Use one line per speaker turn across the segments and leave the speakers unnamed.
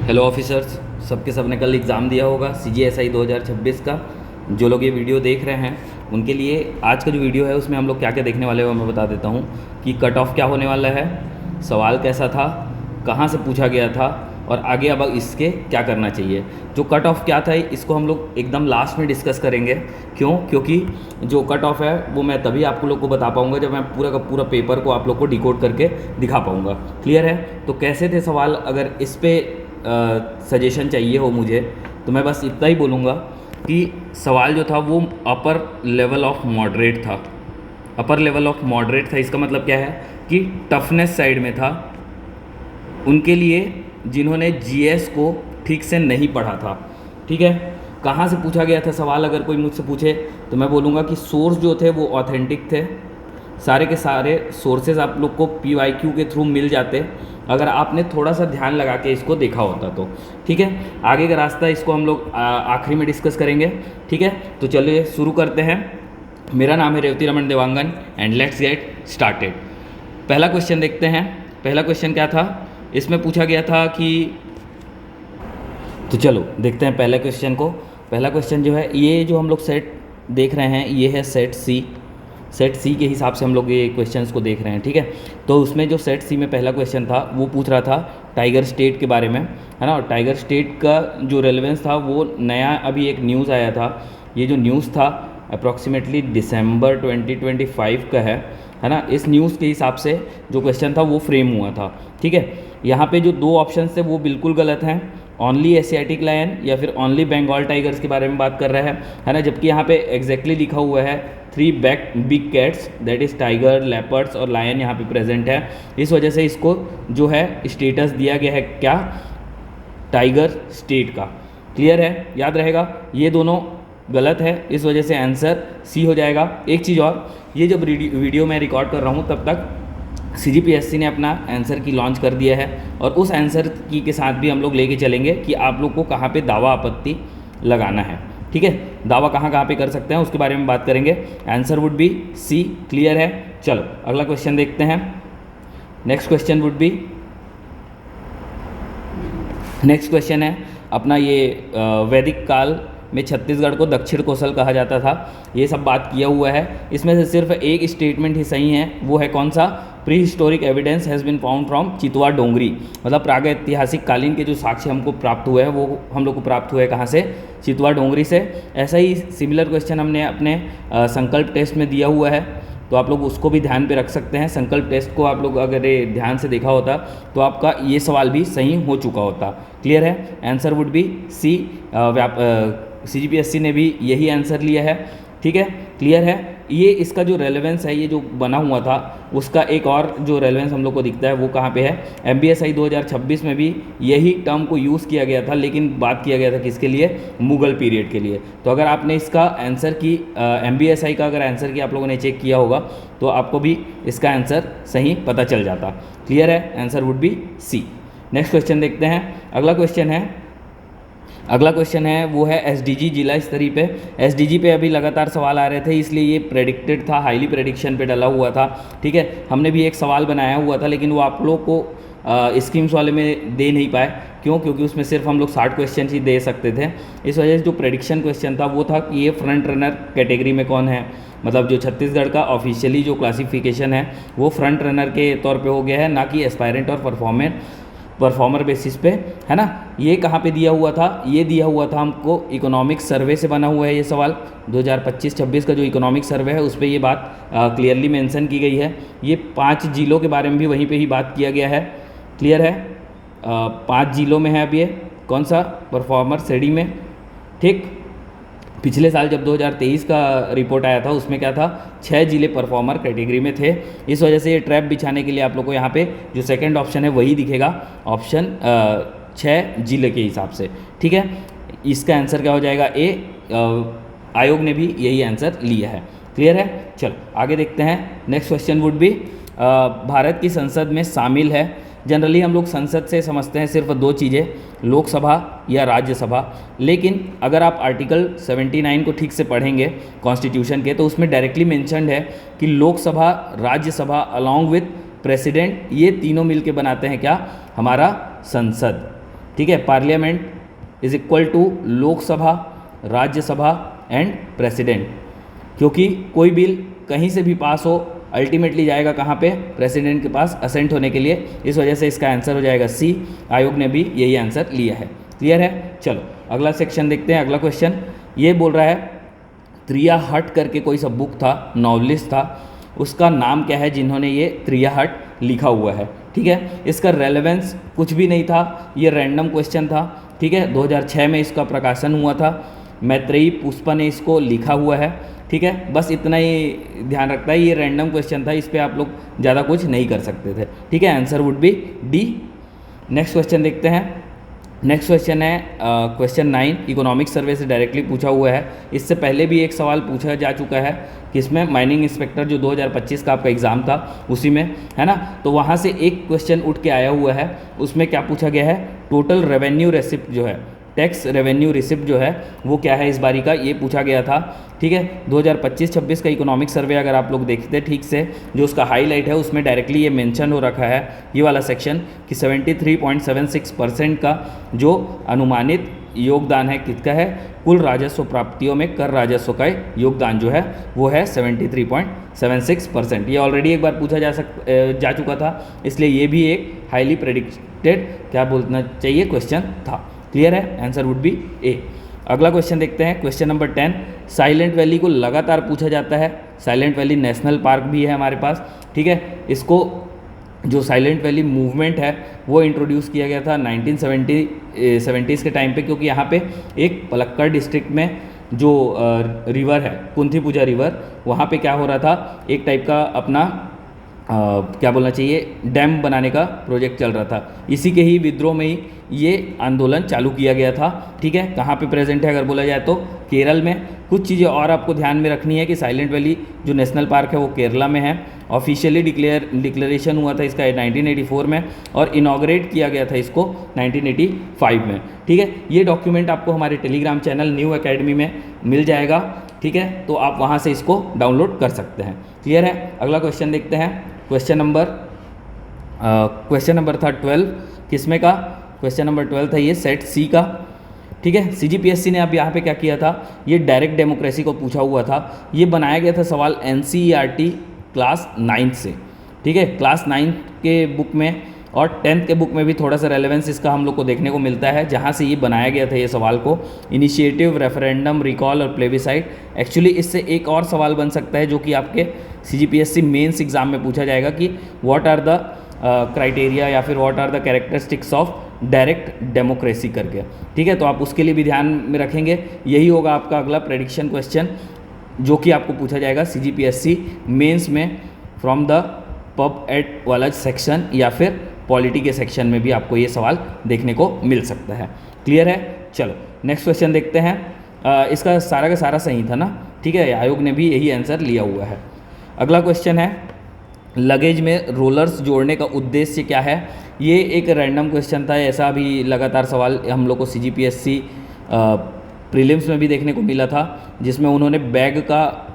Hello officers, सबके सब ने कल एग्ज़ाम दिया होगा CGSI 2026 का। जो लोग ये वीडियो देख रहे हैं उनके लिए आज का जो वीडियो है उसमें हम लोग क्या क्या देखने वाले हैं वो मैं बता देता हूँ कि कट ऑफ क्या होने वाला है, सवाल कैसा था, कहाँ से पूछा गया था और आगे अब इसके क्या करना चाहिए। जो कट ऑफ क्या था इसको हम लोग एकदम लास्ट में डिस्कस करेंगे। क्योंकि जो कट ऑफ है वो मैं तभी आप लोग को बता पाऊँगा जब मैं पूरा का पूरा पेपर को आप लोग को डिकोड करके दिखा पाऊँगा। क्लियर है? तो कैसे थे सवाल, अगर इस पर सजेशन चाहिए हो मुझे तो मैं बस इतना ही बोलूँगा कि सवाल जो था वो अपर लेवल ऑफ मॉडरेट था। अपर लेवल ऑफ मॉडरेट था, इसका मतलब क्या है कि टफनेस साइड में था उनके लिए जिन्होंने जीएस को ठीक से नहीं पढ़ा था। ठीक है, कहाँ से पूछा गया था सवाल, अगर कोई मुझसे पूछे तो मैं बोलूँगा कि सोर्स जो थे वो ऑथेंटिक थे। सारे के सारे सोर्सेज आप लोग को PYQ के थ्रू मिल जाते अगर आपने थोड़ा सा ध्यान लगा के इसको देखा होता तो। ठीक है, आगे का रास्ता इसको हम लोग आखिरी में डिस्कस करेंगे। ठीक है, तो चलिए शुरू करते हैं। मेरा नाम है Revati Raman Dewangan and let's get started. पहला क्वेश्चन देखते हैं। पहला क्वेश्चन क्या था, इसमें पूछा गया था कि, तो चलो देखते हैं पहले क्वेश्चन को। पहला क्वेश्चन जो है, ये जो हम लोग सेट देख रहे हैं ये है सेट सी के हिसाब से हम लोग ये क्वेश्चंस को देख रहे हैं। ठीक है, तो उसमें जो सेट सी में पहला क्वेश्चन था वो पूछ रहा था टाइगर स्टेट के बारे में, है ना। और टाइगर स्टेट का जो रेलेवेंस था वो नया अभी एक न्यूज़ आया था। ये जो न्यूज़ था अप्रॉक्सीमेटली दिसंबर 2025 का है ना। इस न्यूज़ के हिसाब से जो क्वेश्चन था वो फ्रेम हुआ था। ठीक है, यहाँ पे जो दो ऑप्शन थे वो बिल्कुल गलत हैं। ओनली एशियाटिक लायन या फिर ओनली बंगाल टाइगर्स के बारे में बात कर रहा है ना। जबकि यहाँ पे एग्जैक्टली लिखा हुआ है 3 big cats, that is tiger, leopards और लायन यहाँ पे प्रेजेंट है। इस वजह से इसको जो है स्टेटस दिया गया है क्या, टाइगर स्टेट का। क्लियर है, याद रहेगा ये दोनों गलत है, इस वजह से आंसर सी हो जाएगा। एक चीज़ और, ये जब वीडियो मैं रिकॉर्ड कर रहा हूँ तब तक CGPSC ने अपना आंसर की लॉन्च कर दिया है और उस आंसर की के साथ भी हम लोग लेके चलेंगे कि आप लोग को कहाँ पे दावा आपत्ति लगाना है। ठीक है, दावा कहाँ कहाँ पे कर सकते हैं उसके बारे में बात करेंगे। Answer would be C. Clear है? चलो अगला क्वेश्चन देखते हैं। Next question would be, next question है अपना ये वैदिक काल में छत्तीसगढ़ को दक्षिण कोसल कहा जाता था। ये सब बात किया हुआ है, इसमें से सिर्फ एक स्टेटमेंट ही सही है, वो है कौन सा, prehistoric evidence has been found from Chitwa Dongri. मतलब प्रागैतिहासिक कालीन के जो साक्ष्य हमको प्राप्त हुए हैं वो हम लोग को प्राप्त हुए कहाँ से, चितवा डोंगरी से। ऐसा ही सिमिलर क्वेश्चन हमने अपने संकल्प टेस्ट में दिया हुआ है, तो आप लोग उसको भी ध्यान पे रख सकते हैं। संकल्प टेस्ट को आप लोग अगर ये ध्यान से देखा होता तो आपका ये सवाल भी सही हो चुका होता। क्लियर है? Answer would be C. CGPSC ने भी यही आंसर लिया है। ठीक है, क्लियर है। ये इसका जो रेलेवेंस है, ये जो बना हुआ था उसका एक और जो रेलेवेंस हम लोग को दिखता है वो कहाँ पे है, MBSI 2026 में भी यही टर्म को यूज़ किया गया था, लेकिन बात किया गया था किसके लिए, मुगल पीरियड के लिए। तो अगर आपने इसका आंसर की MBSI का अगर आंसर की आप लोगों ने चेक किया होगा तो आपको भी इसका आंसर सही पता चल जाता। क्लियर है? Answer would be C. Next question देखते हैं। अगला क्वेश्चन है वो है SDG जिला स्तरीय पे। SDG पे अभी लगातार सवाल आ रहे थे, इसलिए ये प्रेडिक्टेड था, हाईली प्रेडिक्शन पे डला हुआ था। ठीक है, हमने भी एक सवाल बनाया हुआ था लेकिन वो आप लोग को स्कीम्स वाले में दे नहीं पाए। क्योंकि उसमें सिर्फ हम लोग 60 क्वेश्चन ही दे सकते थे। इस वजह से जो प्रेडिक्शन क्वेश्चन था वो था कि ये फ्रंट रनर कैटेगरी में कौन है, मतलब जो छत्तीसगढ़ का ऑफिशियली जो क्लासिफिकेशन है वो फ्रंट रनर के तौर पे हो गया है, ना कि एस्पायरेंट और परफॉर्मर बेसिस पे, है ना। ये कहाँ पे दिया हुआ था, ये दिया हुआ था हमको इकोनॉमिक सर्वे से बना हुआ है ये सवाल। 2025-26 का जो इकोनॉमिक सर्वे है उस पर ये बात क्लियरली मेंशन की गई है। ये 5 जिलों के बारे में भी वहीं पे ही बात किया गया है। क्लियर है? 5 जिलों में है अब ये, कौन सा, परफॉर्मर सेडी में। ठीक, पिछले साल जब 2023 का रिपोर्ट आया था उसमें क्या था, 6 जिले परफॉर्मर कैटेगरी में थे। इस वजह से ये ट्रैप बिछाने के लिए आप लोग को यहाँ पे जो सेकंड ऑप्शन है वही दिखेगा, ऑप्शन 6 जिले के हिसाब से। ठीक है, इसका आंसर क्या हो जाएगा, ए। आयोग ने भी यही आंसर लिया है। क्लियर है? चलो आगे देखते हैं। Next question would B, Bharat की संसद में शामिल है। जनरली हम लोग संसद से समझते हैं सिर्फ 2 चीज़ें, लोकसभा या राज्यसभा। लेकिन अगर आप आर्टिकल 79 को ठीक से पढ़ेंगे कॉन्स्टिट्यूशन के तो उसमें डायरेक्टली मेंशन्ड है कि Lok Sabha, Rajya Sabha along with president, ये तीनों मिलके बनाते हैं क्या, हमारा संसद। ठीक है। Parliament is equal to Lok Sabha, Rajya Sabha and president, क्योंकि कोई बिल कहीं से भी पास हो अल्टीमेटली जाएगा कहाँ पे, प्रेसिडेंट के पास असेंट होने के लिए। इस वजह से इसका आंसर हो जाएगा सी। आयोग ने भी यही आंसर लिया है। क्लियर है। चलो अगला सेक्शन देखते हैं। अगला क्वेश्चन ये बोल रहा है त्रिया हट करके कोई सा बुक था, नॉवलिस्ट था, उसका नाम क्या है जिन्होंने ये त्रिया हट लिखा हुआ है। ठीक है। इसका रेलेवेंस कुछ भी नहीं था, ये रैंडम क्वेश्चन था। ठीक है। 2006 में इसका प्रकाशन हुआ था। मैत्रेयी पुष्पा ने इसको लिखा हुआ है। ठीक है। बस इतना ही ध्यान रखता है, ये रैंडम क्वेश्चन था, इस पर आप लोग ज़्यादा कुछ नहीं कर सकते थे। ठीक है। Answer would B D. Next question देखते हैं। नेक्स्ट क्वेश्चन है क्वेश्चन 9, इकोनॉमिक सर्वे से डायरेक्टली पूछा हुआ है। इससे पहले भी एक सवाल पूछा जा चुका है किसमें, माइनिंग इंस्पेक्टर जो 2025 का आपका एग्ज़ाम था उसी में, है ना। तो वहाँ से एक क्वेश्चन उठ के आया हुआ है। उसमें क्या पूछा गया है, टोटल रेवेन्यू रेसिप्ट जो है, टैक्स रेवेन्यू रिसिप्ट जो है वो क्या है इस बारी का, ये पूछा गया था। ठीक है। 2025-26 का इकोनॉमिक सर्वे अगर आप लोग देखते ठीक से, जो उसका हाईलाइट है उसमें डायरेक्टली ये मेंशन हो रखा है, ये वाला सेक्शन, कि 73.76% का जो अनुमानित योगदान है किसका है, कुल राजस्व प्राप्तियों में कर राजस्व का योगदान जो है वो है 73.76%। ये ऑलरेडी एक बार पूछा जा चुका था, इसलिए ये भी एक हाईली प्रेडिक्टेड क्या बोलना चाहिए क्वेश्चन था। क्लियर है। आंसर वुड बी ए। अगला क्वेश्चन देखते हैं। क्वेश्चन नंबर 10, साइलेंट वैली को लगातार पूछा जाता है। साइलेंट वैली नेशनल पार्क भी है हमारे पास। ठीक है। इसको जो साइलेंट वैली मूवमेंट है वो इंट्रोड्यूस किया गया था 1970s के टाइम पे, क्योंकि यहाँ पे एक पलक्कड़ डिस्ट्रिक्ट में जो रिवर है कुंथीपुजा रिवर, वहाँ पे क्या हो रहा था, एक टाइप का अपना क्या बोलना चाहिए, डैम बनाने का प्रोजेक्ट चल रहा था। इसी के ही विद्रोह में ही ये आंदोलन चालू किया गया था। ठीक है। कहाँ पे प्रेजेंट है अगर बोला जाए तो केरल में। कुछ चीज़ें और आपको ध्यान में रखनी है कि साइलेंट वैली जो नेशनल पार्क है वो केरला में है। ऑफिशियली डिक्लेरेशन हुआ था इसका 1984 में, और इनॉग्रेट किया गया था इसको 1985 में। ठीक है। ये डॉक्यूमेंट आपको हमारे टेलीग्राम चैनल न्यू एकेडमी में मिल जाएगा। ठीक है। तो आप वहाँ से इसको डाउनलोड कर सकते हैं। क्लियर है। अगला क्वेश्चन देखते हैं। क्वेश्चन नंबर था 12, किसमें का, क्वेश्चन नंबर 12 था ये सेट सी का। ठीक है। CGPSC ने अब यहाँ पे क्या किया था, ये डायरेक्ट डेमोक्रेसी को पूछा हुआ था। ये बनाया गया था सवाल NCERT क्लास 9 से। ठीक है। क्लास 9 के बुक में और 10th के बुक में भी थोड़ा सा रेलेवेंस इसका हम लोग को देखने को मिलता है, जहाँ से ये बनाया गया था ये सवाल को। इनिशिएटिव, रेफरेंडम, रिकॉल और प्लेबिसाइड। एक्चुअली इससे एक और सवाल बन सकता है जो कि आपके CGPSC मेंस एग्जाम में पूछा जाएगा कि व्हाट आर द क्राइटेरिया या फिर what are the characteristics of direct democracy करके। ठीक है। तो आप उसके लिए भी ध्यान में रखेंगे। यही होगा आपका अगला प्रेडिक्शन क्वेश्चन जो कि आपको पूछा जाएगा CGPSC मेंस में फ्रॉम द पब एट वाला सेक्शन या फिर पॉलिटी के सेक्शन में भी आपको ये सवाल देखने को मिल सकता है। क्लियर है। चलो नेक्स्ट क्वेश्चन देखते हैं। इसका सारा का सारा सही था ना। ठीक है। आयोग ने भी यही आंसर लिया हुआ है। अगला क्वेश्चन है, लगेज में रोलर्स जोड़ने का उद्देश्य क्या है। ये एक रैंडम क्वेश्चन था, ऐसा भी लगातार सवाल हम लोग को CGPSC प्रीलिम्स में भी देखने को मिला था, जिसमें उन्होंने बैग का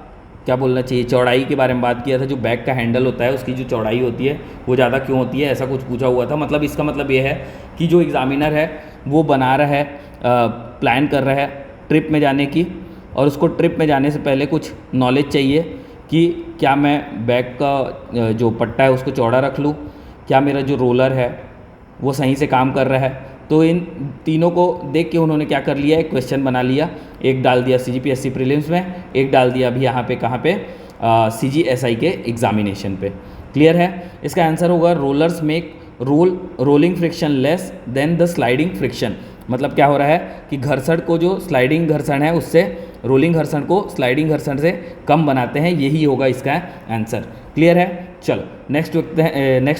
क्या बोलना चाहिए चौड़ाई के बारे में बात किया था। जो बैग का हैंडल होता है उसकी जो चौड़ाई होती है वो ज़्यादा क्यों होती है, ऐसा कुछ पूछा हुआ था। मतलब इसका मतलब ये है कि जो एग्ज़ामिनर है वो बना रहा है, प्लान कर रहा है ट्रिप में जाने की, और उसको ट्रिप में जाने से पहले कुछ नॉलेज चाहिए कि क्या मैं बैग का जो पट्टा है उसको चौड़ा रख लूँ, क्या मेरा जो रोलर है वो सही से काम कर रहा है। तो इन तीनों को देख के उन्होंने क्या कर लिया, एक क्वेश्चन बना लिया। एक डाल दिया CGPSC प्रीलिम्स में, एक डाल दिया अभी यहाँ पे कहाँ पे CGSI के एग्जामिनेशन पे। क्लियर है। इसका आंसर होगा rollers make rolling friction less than the sliding friction. मतलब क्या हो रहा है कि घर्षण को जो स्लाइडिंग घर्षण है उससे रोलिंग घर्षण को स्लाइडिंग घर्षण से कम बनाते हैं। यही होगा इसका आंसर। क्लियर है। चलो नेक्स्ट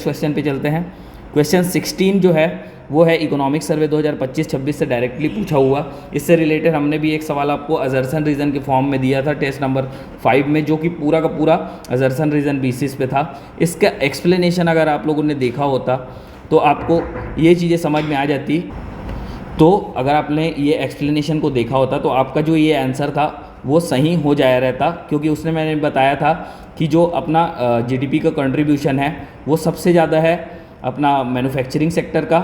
क्वेश्चन पे चलते हैं। क्वेश्चन 16 जो है वो है इकोनॉमिक सर्वे 2025-26 से डायरेक्टली पूछा हुआ। इससे रिलेटेड हमने भी एक सवाल आपको अजर्सन रीजन के फॉर्म में दिया था टेस्ट नंबर 5 में, जो कि पूरा का पूरा अजर्सन रीजन बेसिस पे था। इसका एक्सप्लेनेशन अगर आप लोगों ने देखा होता तो आपको ये चीज़ें समझ में आ जाती। तो अगर आपने ये एक्सप्लेनेशन को देखा होता तो आपका जो ये आंसर था वो सही हो जाया रहता, क्योंकि उसने मैंने बताया था कि जो अपना GDP का कंट्रीब्यूशन है वो सबसे ज़्यादा है अपना मैन्युफैक्चरिंग सेक्टर का,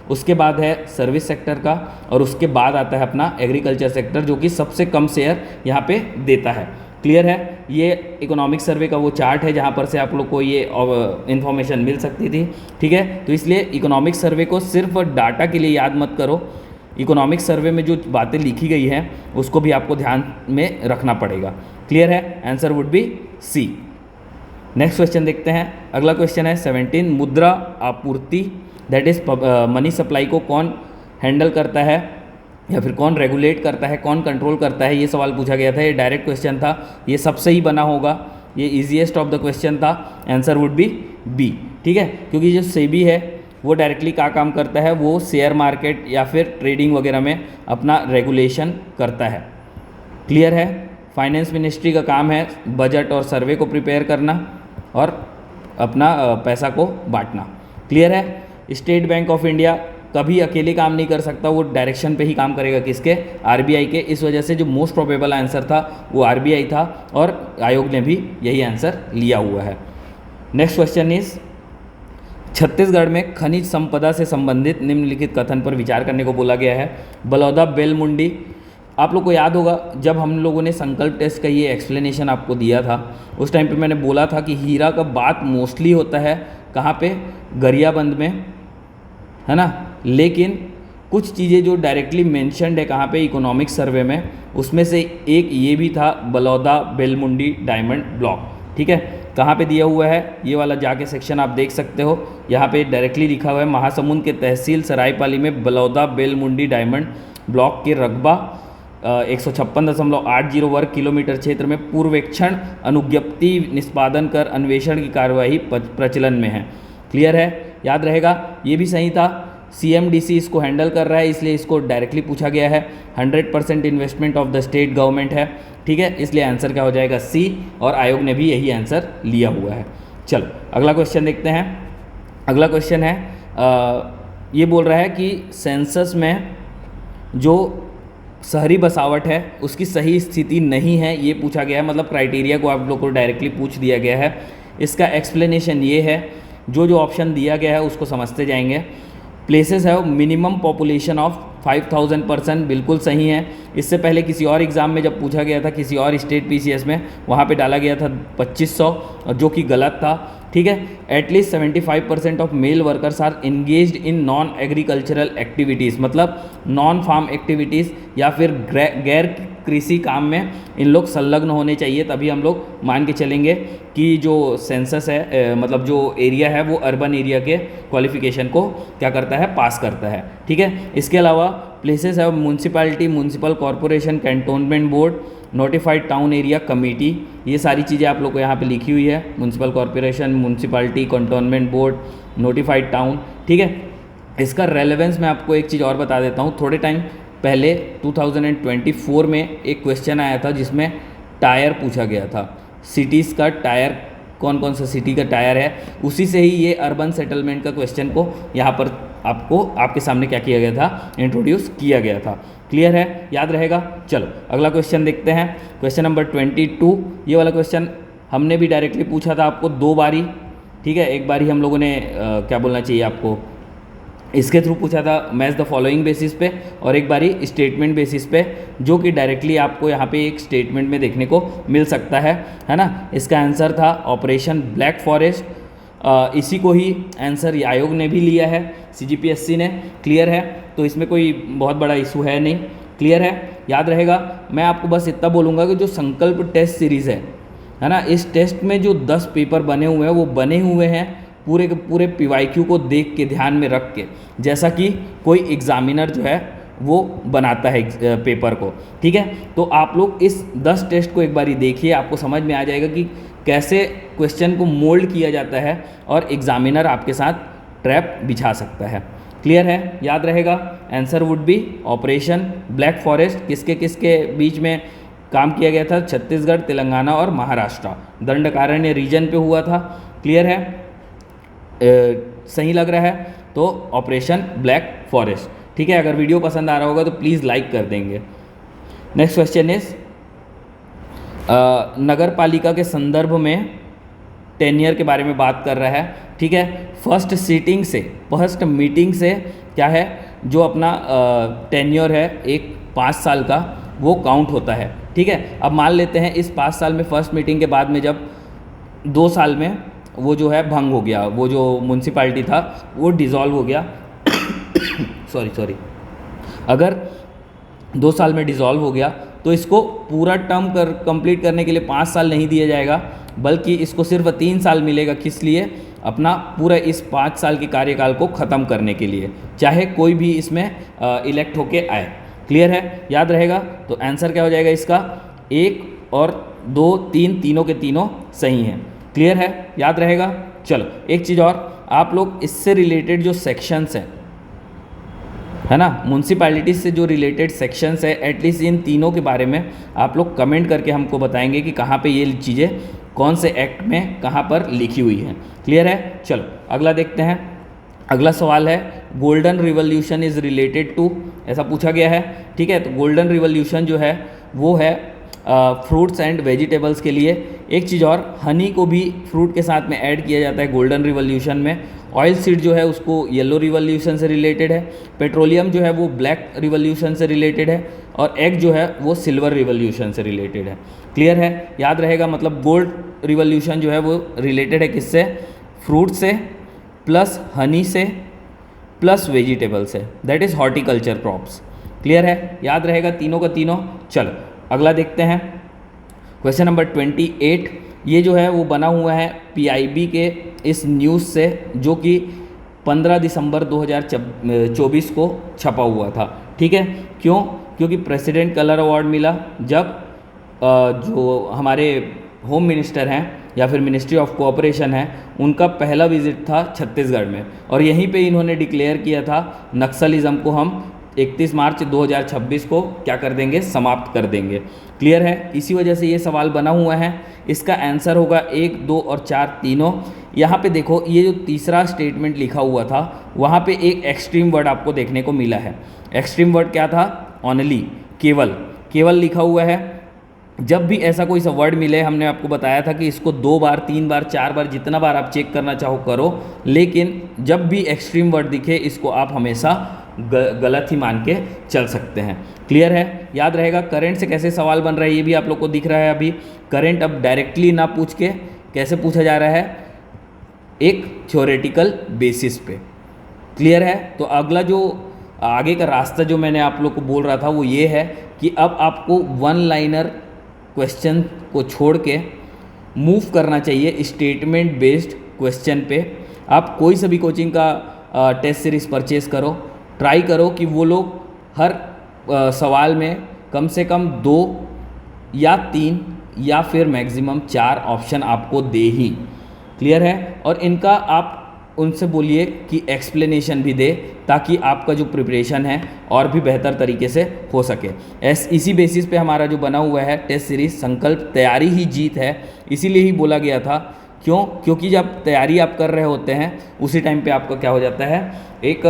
उसके बाद है सर्विस सेक्टर का, और उसके बाद आता है अपना एग्रीकल्चर सेक्टर, जो कि सबसे कम शेयर यहाँ पे देता है। क्लियर है? ये इकोनॉमिक सर्वे का वो चार्ट है जहाँ पर से आप लोग को ये इन्फॉर्मेशन मिल सकती थी। ठीक है, तो इसलिए इकोनॉमिक सर्वे को सिर्फ डाटा के लिए याद मत करो, इकोनॉमिक सर्वे में जो बातें लिखी गई हैं उसको भी आपको ध्यान में रखना पड़ेगा। क्लियर है? Answer would be C. Next question देखते हैं। अगला क्वेश्चन है 17, मुद्रा आपूर्ति दैट इज मनी सप्लाई को कौन हैंडल करता है या फिर कौन रेगुलेट करता है, कौन कंट्रोल करता है, ये सवाल पूछा गया था। ये डायरेक्ट क्वेश्चन था, ये सबसे ही बना होगा, ये इजीएस्ट ऑफ द क्वेश्चन था। Answer would be B. ठीक है, क्योंकि जो सेबी है वो डायरेक्टली क्या काम करता है, वो शेयर मार्केट या फिर ट्रेडिंग वगैरह में अपना रेगुलेशन करता है। क्लियर है? फाइनेंस मिनिस्ट्री का काम है बजट और सर्वे को प्रिपेयर करना और अपना पैसा को बांटना। क्लियर है? स्टेट बैंक ऑफ इंडिया कभी अकेले काम नहीं कर सकता, वो डायरेक्शन पे ही काम करेगा, किसके? आरबीआई के। इस वजह से जो मोस्ट प्रोबेबल आंसर था वो आरबीआई था और आयोग ने भी यही आंसर लिया हुआ है। नेक्स्ट क्वेश्चन इज, छत्तीसगढ़ में खनिज संपदा से संबंधित निम्नलिखित कथन पर विचार करने को बोला गया है। बलौदा बेलमुंडी, आप लोग को याद होगा जब हम लोगों ने संकल्प टेस्ट का ये एक्सप्लेनेशन आपको दिया था, उस टाइम पे मैंने बोला था कि हीरा का बात मोस्टली होता है कहाँ पे? गरियाबंद में, है ना। लेकिन कुछ चीज़ें जो डायरेक्टली मेंशन्ड है कहाँ पे? इकोनॉमिक सर्वे में, उसमें से एक ये भी था बलौदा बेलमुंडी डायमंड ब्लॉक। ठीक है, कहाँ पे दिया हुआ है ये वाला, जाके सेक्शन आप देख सकते हो। यहाँ पे डायरेक्टली लिखा हुआ है, महासमुंद के तहसील सरायपाली में बलौदा बेलमुंडी डायमंड ब्लॉक के रकबा 156.80 वर्ग किलोमीटर क्षेत्र में पूर्वेक्षण अनुज्ञप्ति निष्पादन कर अन्वेषण की कार्यवाही प्रचलन में है। क्लियर है? याद रहेगा, ये भी सही था। सीएमडीसी इसको हैंडल कर रहा है, इसलिए इसको डायरेक्टली पूछा गया है। 100% investment of the state government है। ठीक है, इसलिए आंसर क्या हो जाएगा? सी, और आयोग ने भी यही आंसर लिया हुआ है। चलो अगला क्वेश्चन देखते हैं। अगला क्वेश्चन है ये बोल रहा है कि सेंसस में जो शहरी बसावट है उसकी सही स्थिति नहीं है, ये पूछा गया है। मतलब क्राइटेरिया को आप लोग को डायरेक्टली पूछ दिया गया है। इसका एक्सप्लेनेशन ये है, जो ऑप्शन दिया गया है उसको समझते जाएंगे। प्लेसेस है मिनिमम पॉपुलेशन ऑफ 5000% बिल्कुल सही है। इससे पहले किसी और एग्ज़ाम में जब पूछा गया था, किसी और स्टेट पीसीएस में, वहाँ पे डाला गया था 2500, जो कि गलत था। ठीक है, at least 75% of male workers are engaged in non agricultural activities, मतलब नॉन फार्म एक्टिविटीज़ या फिर गैर कृषि काम में इन लोग संलग्न होने चाहिए, तभी हम लोग मान के चलेंगे कि जो सेंसस है मतलब जो एरिया है वो अर्बन एरिया के क्वालिफिकेशन को क्या करता है? पास करता है। ठीक है, इसके अलावा प्लेसेस है municipality, municipal corporation, cantonment board, notified town area committee, ये सारी चीज़ें आप लोग को यहाँ पे लिखी हुई है। Municipal corporation, municipality, cantonment board, notified town. ठीक है, इसका रेलेवेंस मैं आपको एक चीज़ और बता देता हूँ। थोड़े टाइम पहले 2024 में एक क्वेश्चन आया था जिसमें टायर पूछा गया था, सिटीज़ का टायर, कौन कौन सा सिटी का टायर है, उसी से ही ये अर्बन सेटलमेंट का क्वेश्चन को यहाँ पर आपके सामने क्या किया गया था? इंट्रोड्यूस किया गया था। क्लियर है? याद रहेगा। चलो अगला क्वेश्चन देखते हैं। क्वेश्चन नंबर 22, ये वाला क्वेश्चन हमने भी डायरेक्टली पूछा था आपको 2 बारी। ठीक है, एक बारी हम लोगों ने क्या बोलना चाहिए आपको, इसके थ्रू पूछा था मैच द फॉलोइंग बेसिस पे, और एक बारी स्टेटमेंट बेसिस पे, जो कि डायरेक्टली आपको यहाँ पे एक स्टेटमेंट में देखने को मिल सकता है ना। इसका आंसर था ऑपरेशन ब्लैक फॉरेस्ट। इसी को ही आंसर आयोग ने भी लिया है, सीजीपीएससी ने। क्लियर है? तो इसमें कोई बहुत बड़ा इशू है नहीं। क्लियर है? याद रहेगा। मैं आपको बस इतना बोलूँगा कि जो संकल्प टेस्ट सीरीज़ है ना, इस टेस्ट में जो 10 पेपर बने हुए हैं वो बने हुए हैं पूरे के पूरे पीवाईक्यू को देख के, ध्यान में रख के, जैसा कि कोई एग्ज़ामिनर जो है वो बनाता है पेपर को। ठीक है, तो आप लोग इस 10 टेस्ट को एक बारी देखिए, आपको समझ में आ जाएगा कि कैसे क्वेश्चन को मोल्ड किया जाता है और एग्ज़ामिनर आपके साथ ट्रैप बिछा सकता है। क्लियर है? याद रहेगा। Answer would B operation black forest. किसके किसके बीच में काम किया गया था? छत्तीसगढ़, तेलंगाना और महाराष्ट्र, दंडकारण्य रीजन पे हुआ था। क्लियर है? सही लग रहा है तो ऑपरेशन ब्लैक फॉरेस्ट। ठीक है, अगर वीडियो पसंद आ रहा होगा तो प्लीज़ लाइक कर देंगे। नेक्स्ट क्वेश्चन इज, नगर पालिका के संदर्भ में टेन्योर के बारे में बात कर रहा है, ठीक है। फर्स्ट मीटिंग से क्या है, जो अपना टेन्योर है एक 5 साल का, वो काउंट होता है, ठीक है। अब मान लेते हैं इस 5 साल में फर्स्ट मीटिंग के बाद में जब 2 साल में वो जो है भंग हो गया, वो जो म्यूनसिपाल्टी था वो डिज़ोल्व हो गया सॉरी अगर 2 साल में डिज़ोल्व हो गया तो इसको पूरा टर्म कंप्लीट करने के लिए 5 साल नहीं दिया जाएगा, बल्कि इसको सिर्फ 3 साल मिलेगा। किस लिए? अपना पूरा इस 5 साल के कार्यकाल को ख़त्म करने के लिए, चाहे कोई भी इसमें इलेक्ट होके आए। क्लियर है? याद रहेगा? तो आंसर क्या हो जाएगा इसका? 1 और 2 3 तीनों के तीनों सही हैं। क्लियर है? याद रहेगा? चलो एक चीज़ और, आप लोग इससे रिलेटेड जो सेक्शंस हैं, है ना, म्यूनसिपैलिटी से जो रिलेटेड सेक्शंस है, एटलीस्ट इन तीनों के बारे में आप लोग कमेंट करके हमको बताएंगे कि कहाँ पे ये चीज़ें कौन से एक्ट में कहाँ पर लिखी हुई हैं। क्लियर है? चलो अगला देखते हैं। अगला सवाल है, golden revolution is related to, ऐसा पूछा गया है, ठीक है। तो गोल्डन रिवॉल्यूशन जो है वो है फ्रूट्स एंड वेजिटेबल्स के लिए। एक चीज़ और, हनी को भी फ्रूट के साथ में ऐड किया जाता है गोल्डन रिवॉल्यूशन में। ऑयल सीड जो है उसको येलो रिवॉल्यूशन से रिलेटेड है। पेट्रोलियम जो है वो ब्लैक रिवॉल्यूशन से रिलेटेड है, और एग जो है वो सिल्वर रिवॉल्यूशन से रिलेटेड है। क्लियर है? याद रहेगा? मतलब गोल्ड रिवॉल्यूशन जो है वो रिलेटेड है किससे? फ्रूट से प्लस हनी से प्लस वेजिटेबल से, that is horticulture crops. Clear है? याद रहेगा तीनों का तीनों। चलो अगला देखते हैं, क्वेश्चन नंबर 28। ये जो है वो बना हुआ है PIB के इस न्यूज़ से, जो कि 15 दिसंबर 2024 को छपा हुआ था, ठीक है। क्यों? क्योंकि प्रेसिडेंट कलर अवार्ड मिला जब जो हमारे होम मिनिस्टर हैं या फिर मिनिस्ट्री ऑफ कोऑपरेशन है, उनका पहला विजिट था छत्तीसगढ़ में, और यहीं पे इन्होंने डिक्लेयर किया था नक्सलिज्म को हम 31 मार्च 2026 को क्या कर देंगे? समाप्त कर देंगे। क्लियर है? इसी वजह से ये सवाल बना हुआ है। इसका आंसर होगा 1, 2 और 4 तीनों। यहाँ पे देखो, ये जो तीसरा स्टेटमेंट लिखा हुआ था वहाँ पे एक एक्सट्रीम वर्ड आपको देखने को मिला है। एक्सट्रीम वर्ड क्या था? ओनली, केवल लिखा हुआ है। जब भी ऐसा कोई सा वर्ड मिले, हमने आपको बताया था कि इसको 2 बार 3 बार 4 बार जितना बार आप चेक करना चाहो करो, लेकिन जब भी एक्सट्रीम वर्ड दिखे इसको आप हमेशा गलत ही मान के चल सकते हैं। क्लियर है? याद रहेगा? करंट से कैसे सवाल बन रहा है ये भी आप लोग को दिख रहा है। अभी करंट अब डायरेक्टली ना पूछ के कैसे पूछा जा रहा है? एक थ्योरेटिकल बेसिस पे। क्लियर है? तो अगला जो आगे का रास्ता जो मैंने आप लोग को बोल रहा था वो ये है कि अब आपको 1 लाइनर क्वेश्चन को छोड़ के मूव करना चाहिए स्टेटमेंट बेस्ड क्वेश्चन पे। आप कोई सा भी कोचिंग का टेस्ट सीरीज परचेज करो, ट्राई करो कि वो लोग हर सवाल में कम से कम 2 या 3 या फिर मैक्सिमम 4 ऑप्शन आपको दे ही। क्लियर है? और इनका आप उनसे बोलिए कि एक्सप्लेनेशन भी दे, ताकि आपका जो प्रिपरेशन है और भी बेहतर तरीके से हो सके। इसी बेसिस पे हमारा जो बना हुआ है टेस्ट सीरीज संकल्प तैयारी ही जीत है, इसीलिए ही बोला गया था। क्यों? क्योंकि जब तैयारी आप कर रहे होते हैं उसी टाइम पे आपका क्या हो जाता है, एक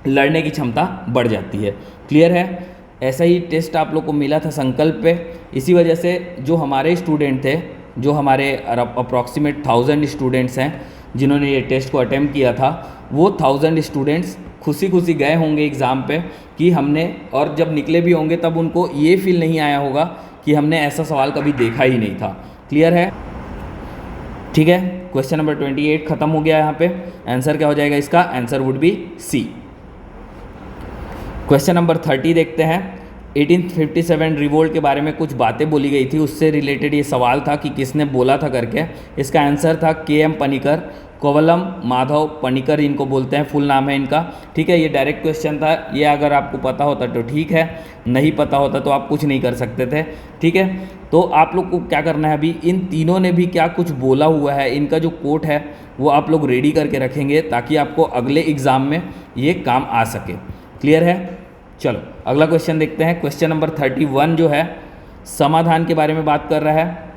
लड़ने की क्षमता बढ़ जाती है। क्लियर है? ऐसा ही टेस्ट आप लोग को मिला था संकल्प पे। इसी वजह से जो हमारे स्टूडेंट थे, जो हमारे अप्रॉक्सीमेट 1000 स्टूडेंट्स हैं जिन्होंने ये टेस्ट को अटेम्प्ट किया था, वो 1000 स्टूडेंट्स खुशी खुशी गए होंगे एग्ज़ाम पे कि हमने, और जब निकले भी होंगे तब उनको ये फील नहीं आया होगा कि हमने ऐसा सवाल कभी देखा ही नहीं था। क्लियर है? ठीक है, क्वेश्चन नंबर 28 खत्म हो गया। यहाँ पे आंसर क्या हो जाएगा इसका? Answer would be C. Question number 30 देखते हैं। 1857 रिवोल्ट के बारे में कुछ बातें बोली गई थी, उससे रिलेटेड ये सवाल था कि किसने बोला था करके। इसका आंसर था KM पनिकर, कोवलम माधव पनिकर इनको बोलते हैं, फुल नाम है इनका। ठीक है, ये डायरेक्ट क्वेश्चन था। ये अगर आपको पता होता तो ठीक है, नहीं पता होता तो आप कुछ नहीं कर सकते थे। ठीक है, तो आप लोग को क्या करना है, अभी इन तीनों ने भी क्या कुछ बोला हुआ है, इनका जो कोट है वो आप लोग रेडी करके रखेंगे ताकि आपको अगले एग्ज़ाम में ये काम आ सके। क्लियर है? चलो अगला क्वेश्चन देखते हैं। क्वेश्चन नंबर 31 जो है समाधान के बारे में बात कर रहा है।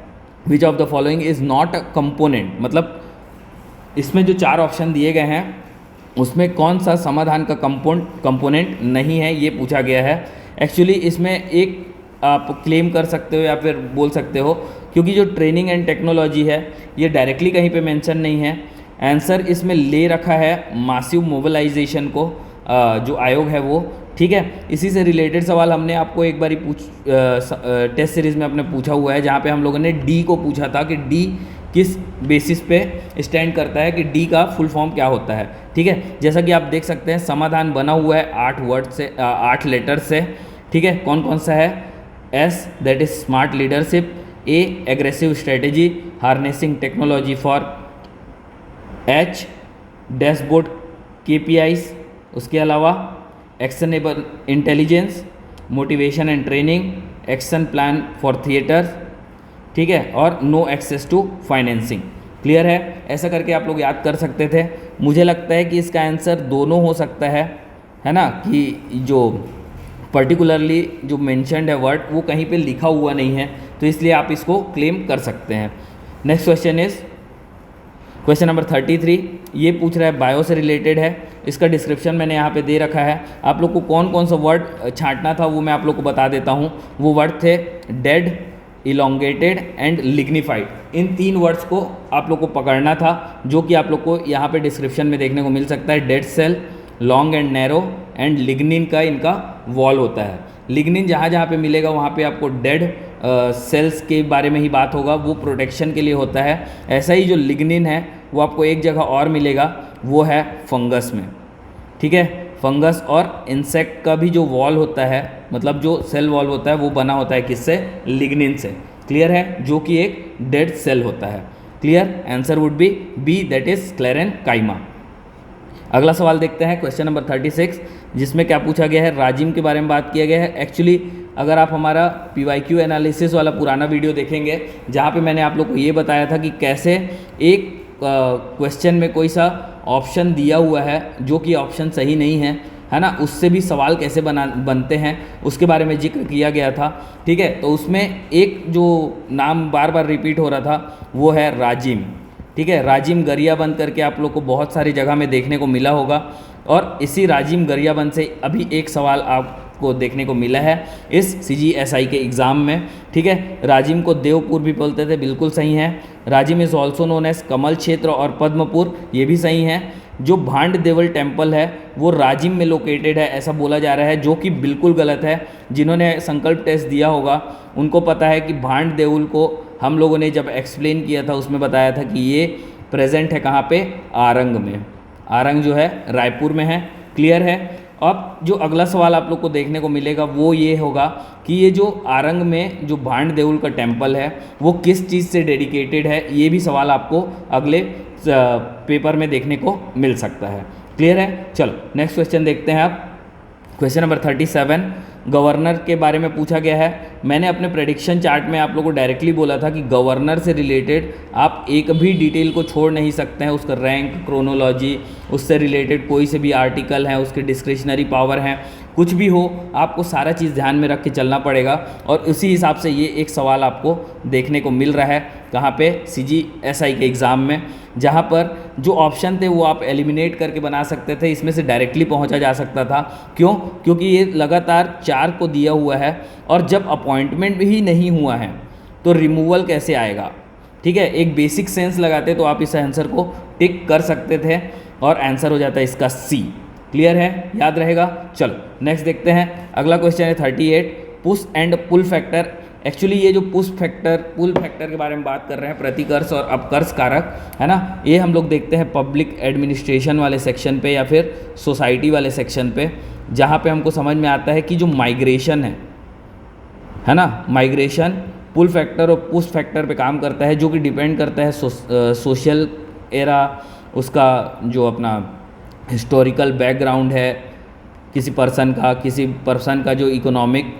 Which of the following is not a component, मतलब इसमें जो 4 ऑप्शन दिए गए हैं उसमें कौन सा समाधान का कंपोनेंट नहीं है, ये पूछा गया है। एक्चुअली इसमें एक आप क्लेम कर सकते हो या फिर बोल सकते हो, क्योंकि जो ट्रेनिंग एंड टेक्नोलॉजी है ये डायरेक्टली कहीं पे मेंशन नहीं है। आंसर इसमें ले रखा है मासिव मोबिलाइजेशन को, जो आयोग है वो, ठीक है। इसी से रिलेटेड सवाल हमने आपको एक बारी टेस्ट सीरीज़ में अपने पूछा हुआ है, जहाँ पे हम लोगों ने डी को पूछा था कि डी किस बेसिस पे स्टैंड करता है, कि डी का फुल फॉर्म क्या होता है, ठीक है। जैसा कि आप देख सकते हैं समाधान बना हुआ है 8 वर्ड से, 8 लेटर से, ठीक है। कौन कौन सा है? S that is smart leadership, A aggressive strategy harnessing technology for, H dashboard KPIs, उसके अलावा actionable intelligence, motivation and training, action plan for theatre, ठीक है, और no access to financing. Clear है? ऐसा करके आप लोग याद कर सकते थे। मुझे लगता है कि इसका आंसर दोनों हो सकता है ना, कि जो पर्टिकुलरली जो मेंशन्ड है वर्ड वो कहीं पे लिखा हुआ नहीं है, तो इसलिए आप इसको क्लेम कर सकते हैं। Next question is question number 33। ये पूछ रहा है बायो से रिलेटेड है, इसका डिस्क्रिप्शन मैंने यहाँ पे दे रखा है। आप लोग को कौन कौन सा वर्ड छांटना था वो मैं आप लोग को बता देता हूँ। वो वर्ड थे dead, elongated and lignified. In 3 words को आप लोग को पकड़ना था, जो कि आप लोग को यहाँ पे डिस्क्रिप्शन में देखने को मिल सकता है। Dead cell, long and narrow and lignin का इनका वॉल होता है। लिग्निन जहाँ जहाँ पे मिलेगा वहाँ पे आपको डेड सेल्स के बारे में ही बात होगा, वो प्रोटेक्शन के लिए होता है। ऐसा ही जो लिग्निन है वो आपको एक जगह और मिलेगा, वो है फंगस में, ठीक है। फंगस और इंसेक्ट का भी जो वॉल होता है, मतलब जो सेल वॉल होता है, वो बना होता है किससे? लिग्निन से। क्लियर है? जो कि एक डेड सेल होता है। Clear? Answer would be B that is sclerenchyma. अगला सवाल देखते हैं, क्वेश्चन नंबर 36, जिसमें क्या पूछा गया है? राजिम के बारे में बात किया गया है। एक्चुअली अगर आप हमारा PYQ एनालिसिस वाला पुराना वीडियो देखेंगे, जहाँ पे मैंने आप लोग को ये बताया था कि कैसे एक क्वेश्चन में कोई सा ऑप्शन दिया हुआ है जो कि ऑप्शन सही नहीं है ना, उससे भी सवाल कैसे बनते हैं उसके बारे में जिक्र किया गया था, ठीक है। तो उसमें एक जो नाम बार बार रिपीट हो रहा था वो है राजिम, ठीक है। राजिम गरियाबंद करके आप लोग को बहुत सारी जगह में देखने को मिला होगा, और इसी राजिम गरियाबंद से अभी एक सवाल आपको देखने को मिला है इस CGSI के एग्ज़ाम में, ठीक है। राजिम को देवपुर भी बोलते थे, बिल्कुल सही है। Rajim is also known as Kamal Kshetra और पद्मपुर, ये भी सही है। जो भांड देवल टेम्पल है वो राजिम में लोकेटेड है, ऐसा बोला जा रहा है, जो कि बिल्कुल गलत है। जिन्होंने संकल्प टेस्ट दिया होगा उनको पता है कि भांड देवल को हम लोगों ने जब एक्सप्लेन किया था उसमें बताया था कि ये प्रेजेंट है कहाँ पे? आरंग में। आरंग जो है रायपुर में है। क्लियर है? अब जो अगला सवाल आप लोग को देखने को मिलेगा वो ये होगा कि ये जो आरंग में जो भांड देवल का टेम्पल है वो किस चीज़ से डेडिकेटेड है, ये भी सवाल आपको अगले पेपर में देखने को मिल सकता है। क्लियर है? चलो नेक्स्ट क्वेश्चन देखते हैं आप। क्वेश्चन नंबर 37 गवर्नर के बारे में पूछा गया है। मैंने अपने प्रेडिक्शन चार्ट में आप लोगों को डायरेक्टली बोला था कि गवर्नर से रिलेटेड आप एक भी डिटेल को छोड़ नहीं सकते हैं। उसका रैंक, क्रोनोलॉजी, उससे रिलेटेड कोई से भी आर्टिकल हैं, उसके डिस्क्रिशनरी पावर हैं, कुछ भी हो आपको सारा चीज़ ध्यान में रख के चलना पड़ेगा। और उसी हिसाब से ये एक सवाल आपको देखने को मिल रहा है कहाँ पे? CGSI के एग्ज़ाम में, जहाँ पर जो ऑप्शन थे वो आप एलिमिनेट करके बना सकते थे, इसमें से डायरेक्टली पहुँचा जा सकता था। क्यों? क्योंकि ये लगातार 4 को दिया हुआ है, और जब अपॉइंटमेंट ही नहीं हुआ है तो रिमूवल कैसे आएगा? ठीक है, एक बेसिक सेंस लगाते तो आप इस आंसर को टिक कर सकते थे और आंसर हो जाता है इसका C। क्लियर है? याद रहेगा? चलो नेक्स्ट देखते हैं। अगला क्वेश्चन है 38 push and pull factor. Actually ये जो पुश फैक्टर, पुल फैक्टर के बारे में बात कर रहे हैं, प्रतिकर्ष और अपकर्ष कारक, है ना, ये हम लोग देखते हैं पब्लिक एडमिनिस्ट्रेशन वाले सेक्शन पे या फिर सोसाइटी वाले सेक्शन पे, जहाँ पे हमको समझ में आता है कि जो माइग्रेशन है ना, माइग्रेशन पुल फैक्टर और पुश फैक्टर पे काम करता है, जो कि डिपेंड करता है सोशल एरा, उसका जो अपना हिस्टोरिकल बैकग्राउंड है किसी पर्सन का जो इकोनॉमिक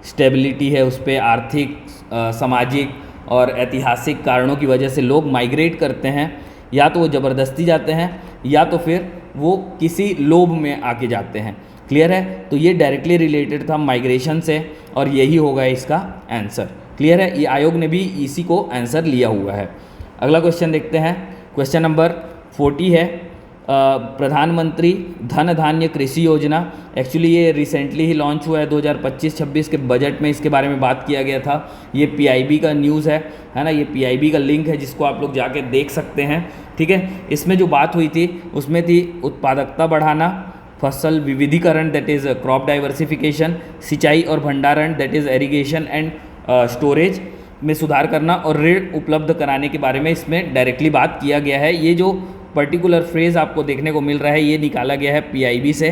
स्टेबिलिटी है उस पर, आर्थिक, सामाजिक और ऐतिहासिक कारणों की वजह से लोग माइग्रेट करते हैं, या तो वो ज़बरदस्ती जाते हैं या तो फिर वो किसी लोभ में आके जाते हैं। क्लियर है? तो ये डायरेक्टली रिलेटेड था माइग्रेशन से और यही होगा इसका आंसर। क्लियर है? ये आयोग ने भी इसी को आंसर लिया हुआ है। अगला क्वेश्चन देखते हैं, क्वेश्चन नंबर 40 है प्रधानमंत्री धन धान्य कृषि योजना, एक्चुअली ये रिसेंटली ही लॉन्च हुआ है 2025-26 के बजट में इसके बारे में बात किया गया था। ये पीआईबी का न्यूज़ है ना, ये पीआईबी का लिंक है जिसको आप लोग जाके देख सकते हैं। ठीक है, इसमें जो बात हुई थी उसमें थी उत्पादकता बढ़ाना, फसल विविधीकरण दैट इज़ क्रॉप डाइवर्सिफिकेशन, सिंचाई और भंडारण that is irrigation and storage में सुधार करना, और ऋण उपलब्ध कराने के बारे में इसमें डायरेक्टली बात किया गया है। ये जो पर्टिकुलर फ्रेज़ आपको देखने को मिल रहा है ये निकाला गया है पीआईबी से,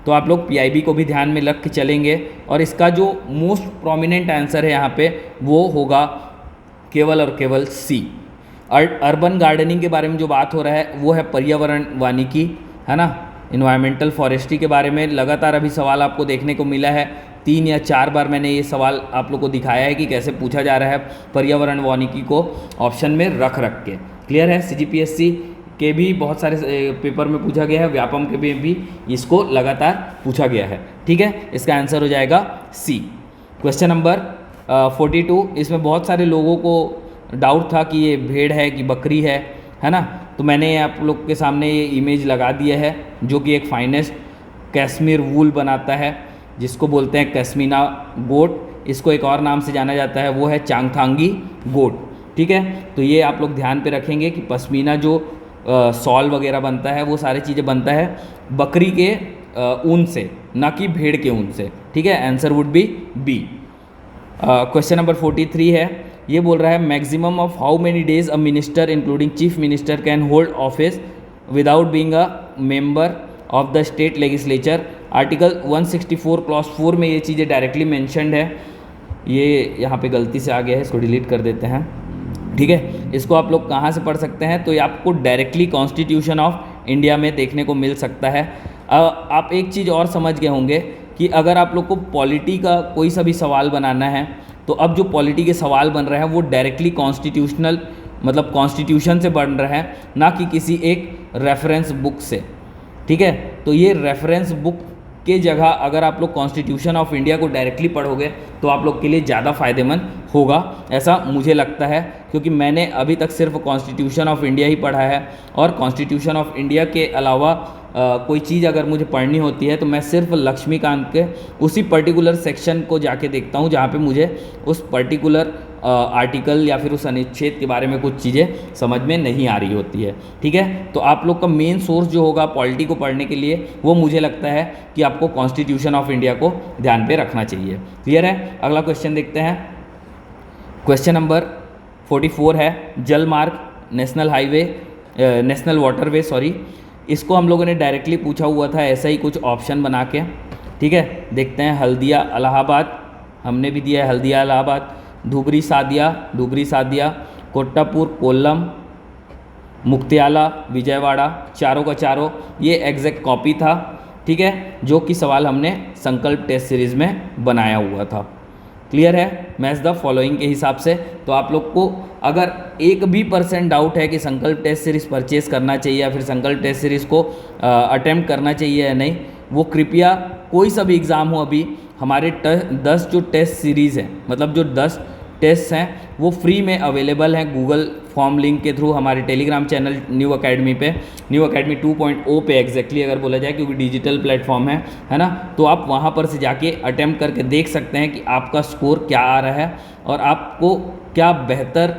तो आप लोग पीआईबी को भी ध्यान में रख के चलेंगे। और इसका जो मोस्ट प्रोमिनेंट आंसर है यहाँ पे वो होगा केवल और केवल सी। अर्बन गार्डनिंग के बारे में जो बात हो रहा है वो है पर्यावरण वानिकी, है ना, इन्वायरमेंटल फॉरेस्ट्री के बारे में लगातार अभी सवाल आपको देखने को मिला है। 3 या 4 बार मैंने ये सवाल आप लोग को दिखाया है कि कैसे पूछा जा रहा है पर्यावरण वानिकी को ऑप्शन में रख के। क्लियर है, सीजीपीएससी के भी बहुत सारे पेपर में पूछा गया है, व्यापम के भी इसको लगातार पूछा गया है। ठीक है, इसका आंसर हो जाएगा सी। क्वेश्चन नंबर 42, इसमें बहुत सारे लोगों को डाउट था कि ये भेड़ है कि बकरी है ना, तो मैंने आप लोग के सामने ये इमेज लगा दिया है जो कि एक फाइनेस्ट कैश्मीर वूल बनाता है जिसको बोलते हैं कैस्मीना गोट। इसको एक और नाम से जाना जाता है वो है चांगथांगी गोट। ठीक है, तो ये आप लोग ध्यान पे रखेंगे कि पश्मीना जो सॉल वगैरह बनता है वो सारी चीज़ें बनता है बकरी के ऊन से, ना कि भेड़ के ऊन से। ठीक है, answer would be B. Question number 43 है, ये बोल रहा है maximum of how many days a minister including chief minister can hold office without being a member of the state legislature. Article 164 clause 4 में ये चीज़ें डायरेक्टली मेंशन्ड है। ये यहाँ पे गलती से आ गया है, इसको डिलीट कर देते हैं। ठीक है, इसको आप लोग कहाँ से पढ़ सकते हैं, तो ये आपको डायरेक्टली कॉन्स्टिट्यूशन ऑफ इंडिया में देखने को मिल सकता है। आप एक चीज़ और समझ गए होंगे कि अगर आप लोग को पॉलिटी का कोई सा भी सवाल बनाना है तो अब जो पॉलिटी के सवाल बन रहे हैं वो डायरेक्टली कॉन्स्टिट्यूशनल मतलब कॉन्स्टिट्यूशन से बन रहे हैं, ना कि किसी एक रेफरेंस बुक से। ठीक है, तो ये रेफरेंस बुक के जगह अगर आप लोग कॉन्स्टिट्यूशन ऑफ इंडिया को डायरेक्टली पढ़ोगे तो आप लोग के लिए ज़्यादा फायदेमंद होगा, ऐसा मुझे लगता है, क्योंकि मैंने अभी तक सिर्फ कॉन्स्टिट्यूशन ऑफ इंडिया ही पढ़ा है। और कॉन्स्टिट्यूशन ऑफ इंडिया के अलावा कोई चीज़ अगर मुझे पढ़नी होती है तो मैं सिर्फ लक्ष्मीकांत के उसी पर्टिकुलर सेक्शन को जाके देखता हूँ जहाँ पे मुझे उस पर्टिकुलर आर्टिकल या फिर उस अनुच्छेद के बारे में कुछ चीज़ें समझ में नहीं आ रही होती है। ठीक है, तो आप लोग का मेन सोर्स जो होगा पॉलिटी को पढ़ने के लिए वो मुझे लगता है कि आपको कॉन्स्टिट्यूशन ऑफ इंडिया को ध्यान पे रखना चाहिए। क्लियर है, अगला क्वेश्चन देखते हैं। क्वेश्चन नंबर 44 है जल मार्ग national highway national waterway sorry, इसको हम लोगों ने डायरेक्टली पूछा हुआ था ऐसा ही कुछ ऑप्शन बना के। ठीक है, देखते हैं। हल्दिया इलाहाबाद हमने भी दिया है, हल्दिया इलाहाबाद, धुबरी सादिया, कोट्टापुर कोल्लम, मुक्तियाला विजयवाड़ा, चारों का चारों ये एग्जैक्ट कॉपी था। ठीक है, जो कि सवाल हमने संकल्प टेस्ट सीरीज़ में बनाया हुआ था। क्लियर है, मैच द फॉलोइंग के हिसाब से। तो आप लोग को अगर 1% डाउट है कि संकल्प टेस्ट सीरीज़ परचेज करना चाहिए या फिर संकल्प टेस्ट सीरीज़ को अटेम्प्ट करना चाहिए या नहीं, वो कृपया कोई सा भी एग्ज़ाम हो अभी हमारे 10 जो टेस्ट सीरीज़ हैं, मतलब जो 10 टेस्ट हैं वो फ्री में अवेलेबल हैं गूगल फॉर्म लिंक के थ्रू हमारे टेलीग्राम चैनल न्यू अकेडमी पे, न्यू अकेडमी 2.0 पे एग्जैक्टली अगर बोला जाए, क्योंकि डिजिटल प्लेटफॉर्म है ना, तो आप वहाँ पर से जाके अटेम्प्ट करके देख सकते हैं कि आपका स्कोर क्या आ रहा है और आपको क्या बेहतर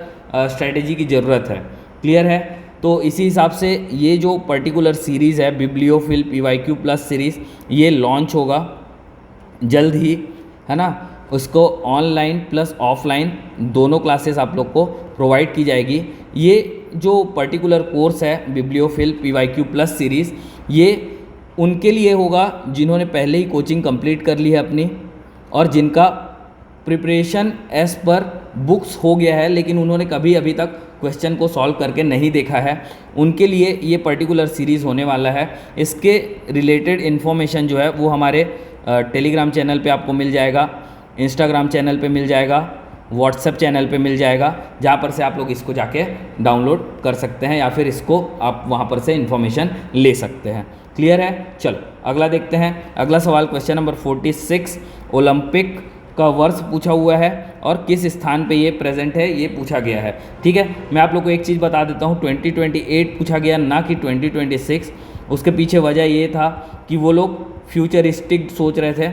स्ट्रैटेजी की ज़रूरत है। क्लियर है, तो इसी हिसाब से ये जो पर्टिकुलर सीरीज़ है बिब्लियोफिल PYQ प्लस सीरीज़ ये लॉन्च होगा जल्द ही, है ना। उसको ऑनलाइन प्लस ऑफलाइन दोनों क्लासेस आप लोग को प्रोवाइड की जाएगी। ये जो पर्टिकुलर कोर्स है बिब्लियोफिल PYQ प्लस सीरीज़ ये उनके लिए होगा जिन्होंने पहले ही कोचिंग कंप्लीट कर ली है अपनी और जिनका प्रिपरेशन एज पर बुक्स हो गया है लेकिन उन्होंने कभी अभी तक क्वेश्चन को सॉल्व करके नहीं देखा है, उनके लिए ये पर्टिकुलर सीरीज़ होने वाला है। इसके रिलेटेड इन्फॉर्मेशन जो है वो हमारे टेलीग्राम चैनल पे आपको मिल जाएगा, इंस्टाग्राम चैनल पे मिल जाएगा, व्हाट्सएप चैनल पे मिल जाएगा, जहाँ पर से आप लोग इसको जाके डाउनलोड कर सकते हैं या फिर इसको आप वहाँ पर से इन्फॉर्मेशन ले सकते हैं। क्लियर है, चलो अगला देखते हैं। अगला सवाल क्वेश्चन नंबर 46 ओलंपिक का वर्ष पूछा हुआ है और किस स्थान पे ये प्रेजेंट है ये पूछा गया है। ठीक है, मैं आप लोग को एक चीज़ बता देता हूँ, 2028 पूछा गया ना कि 2026। उसके पीछे वजह ये था कि वो लोग फ्यूचरिस्टिक सोच रहे थे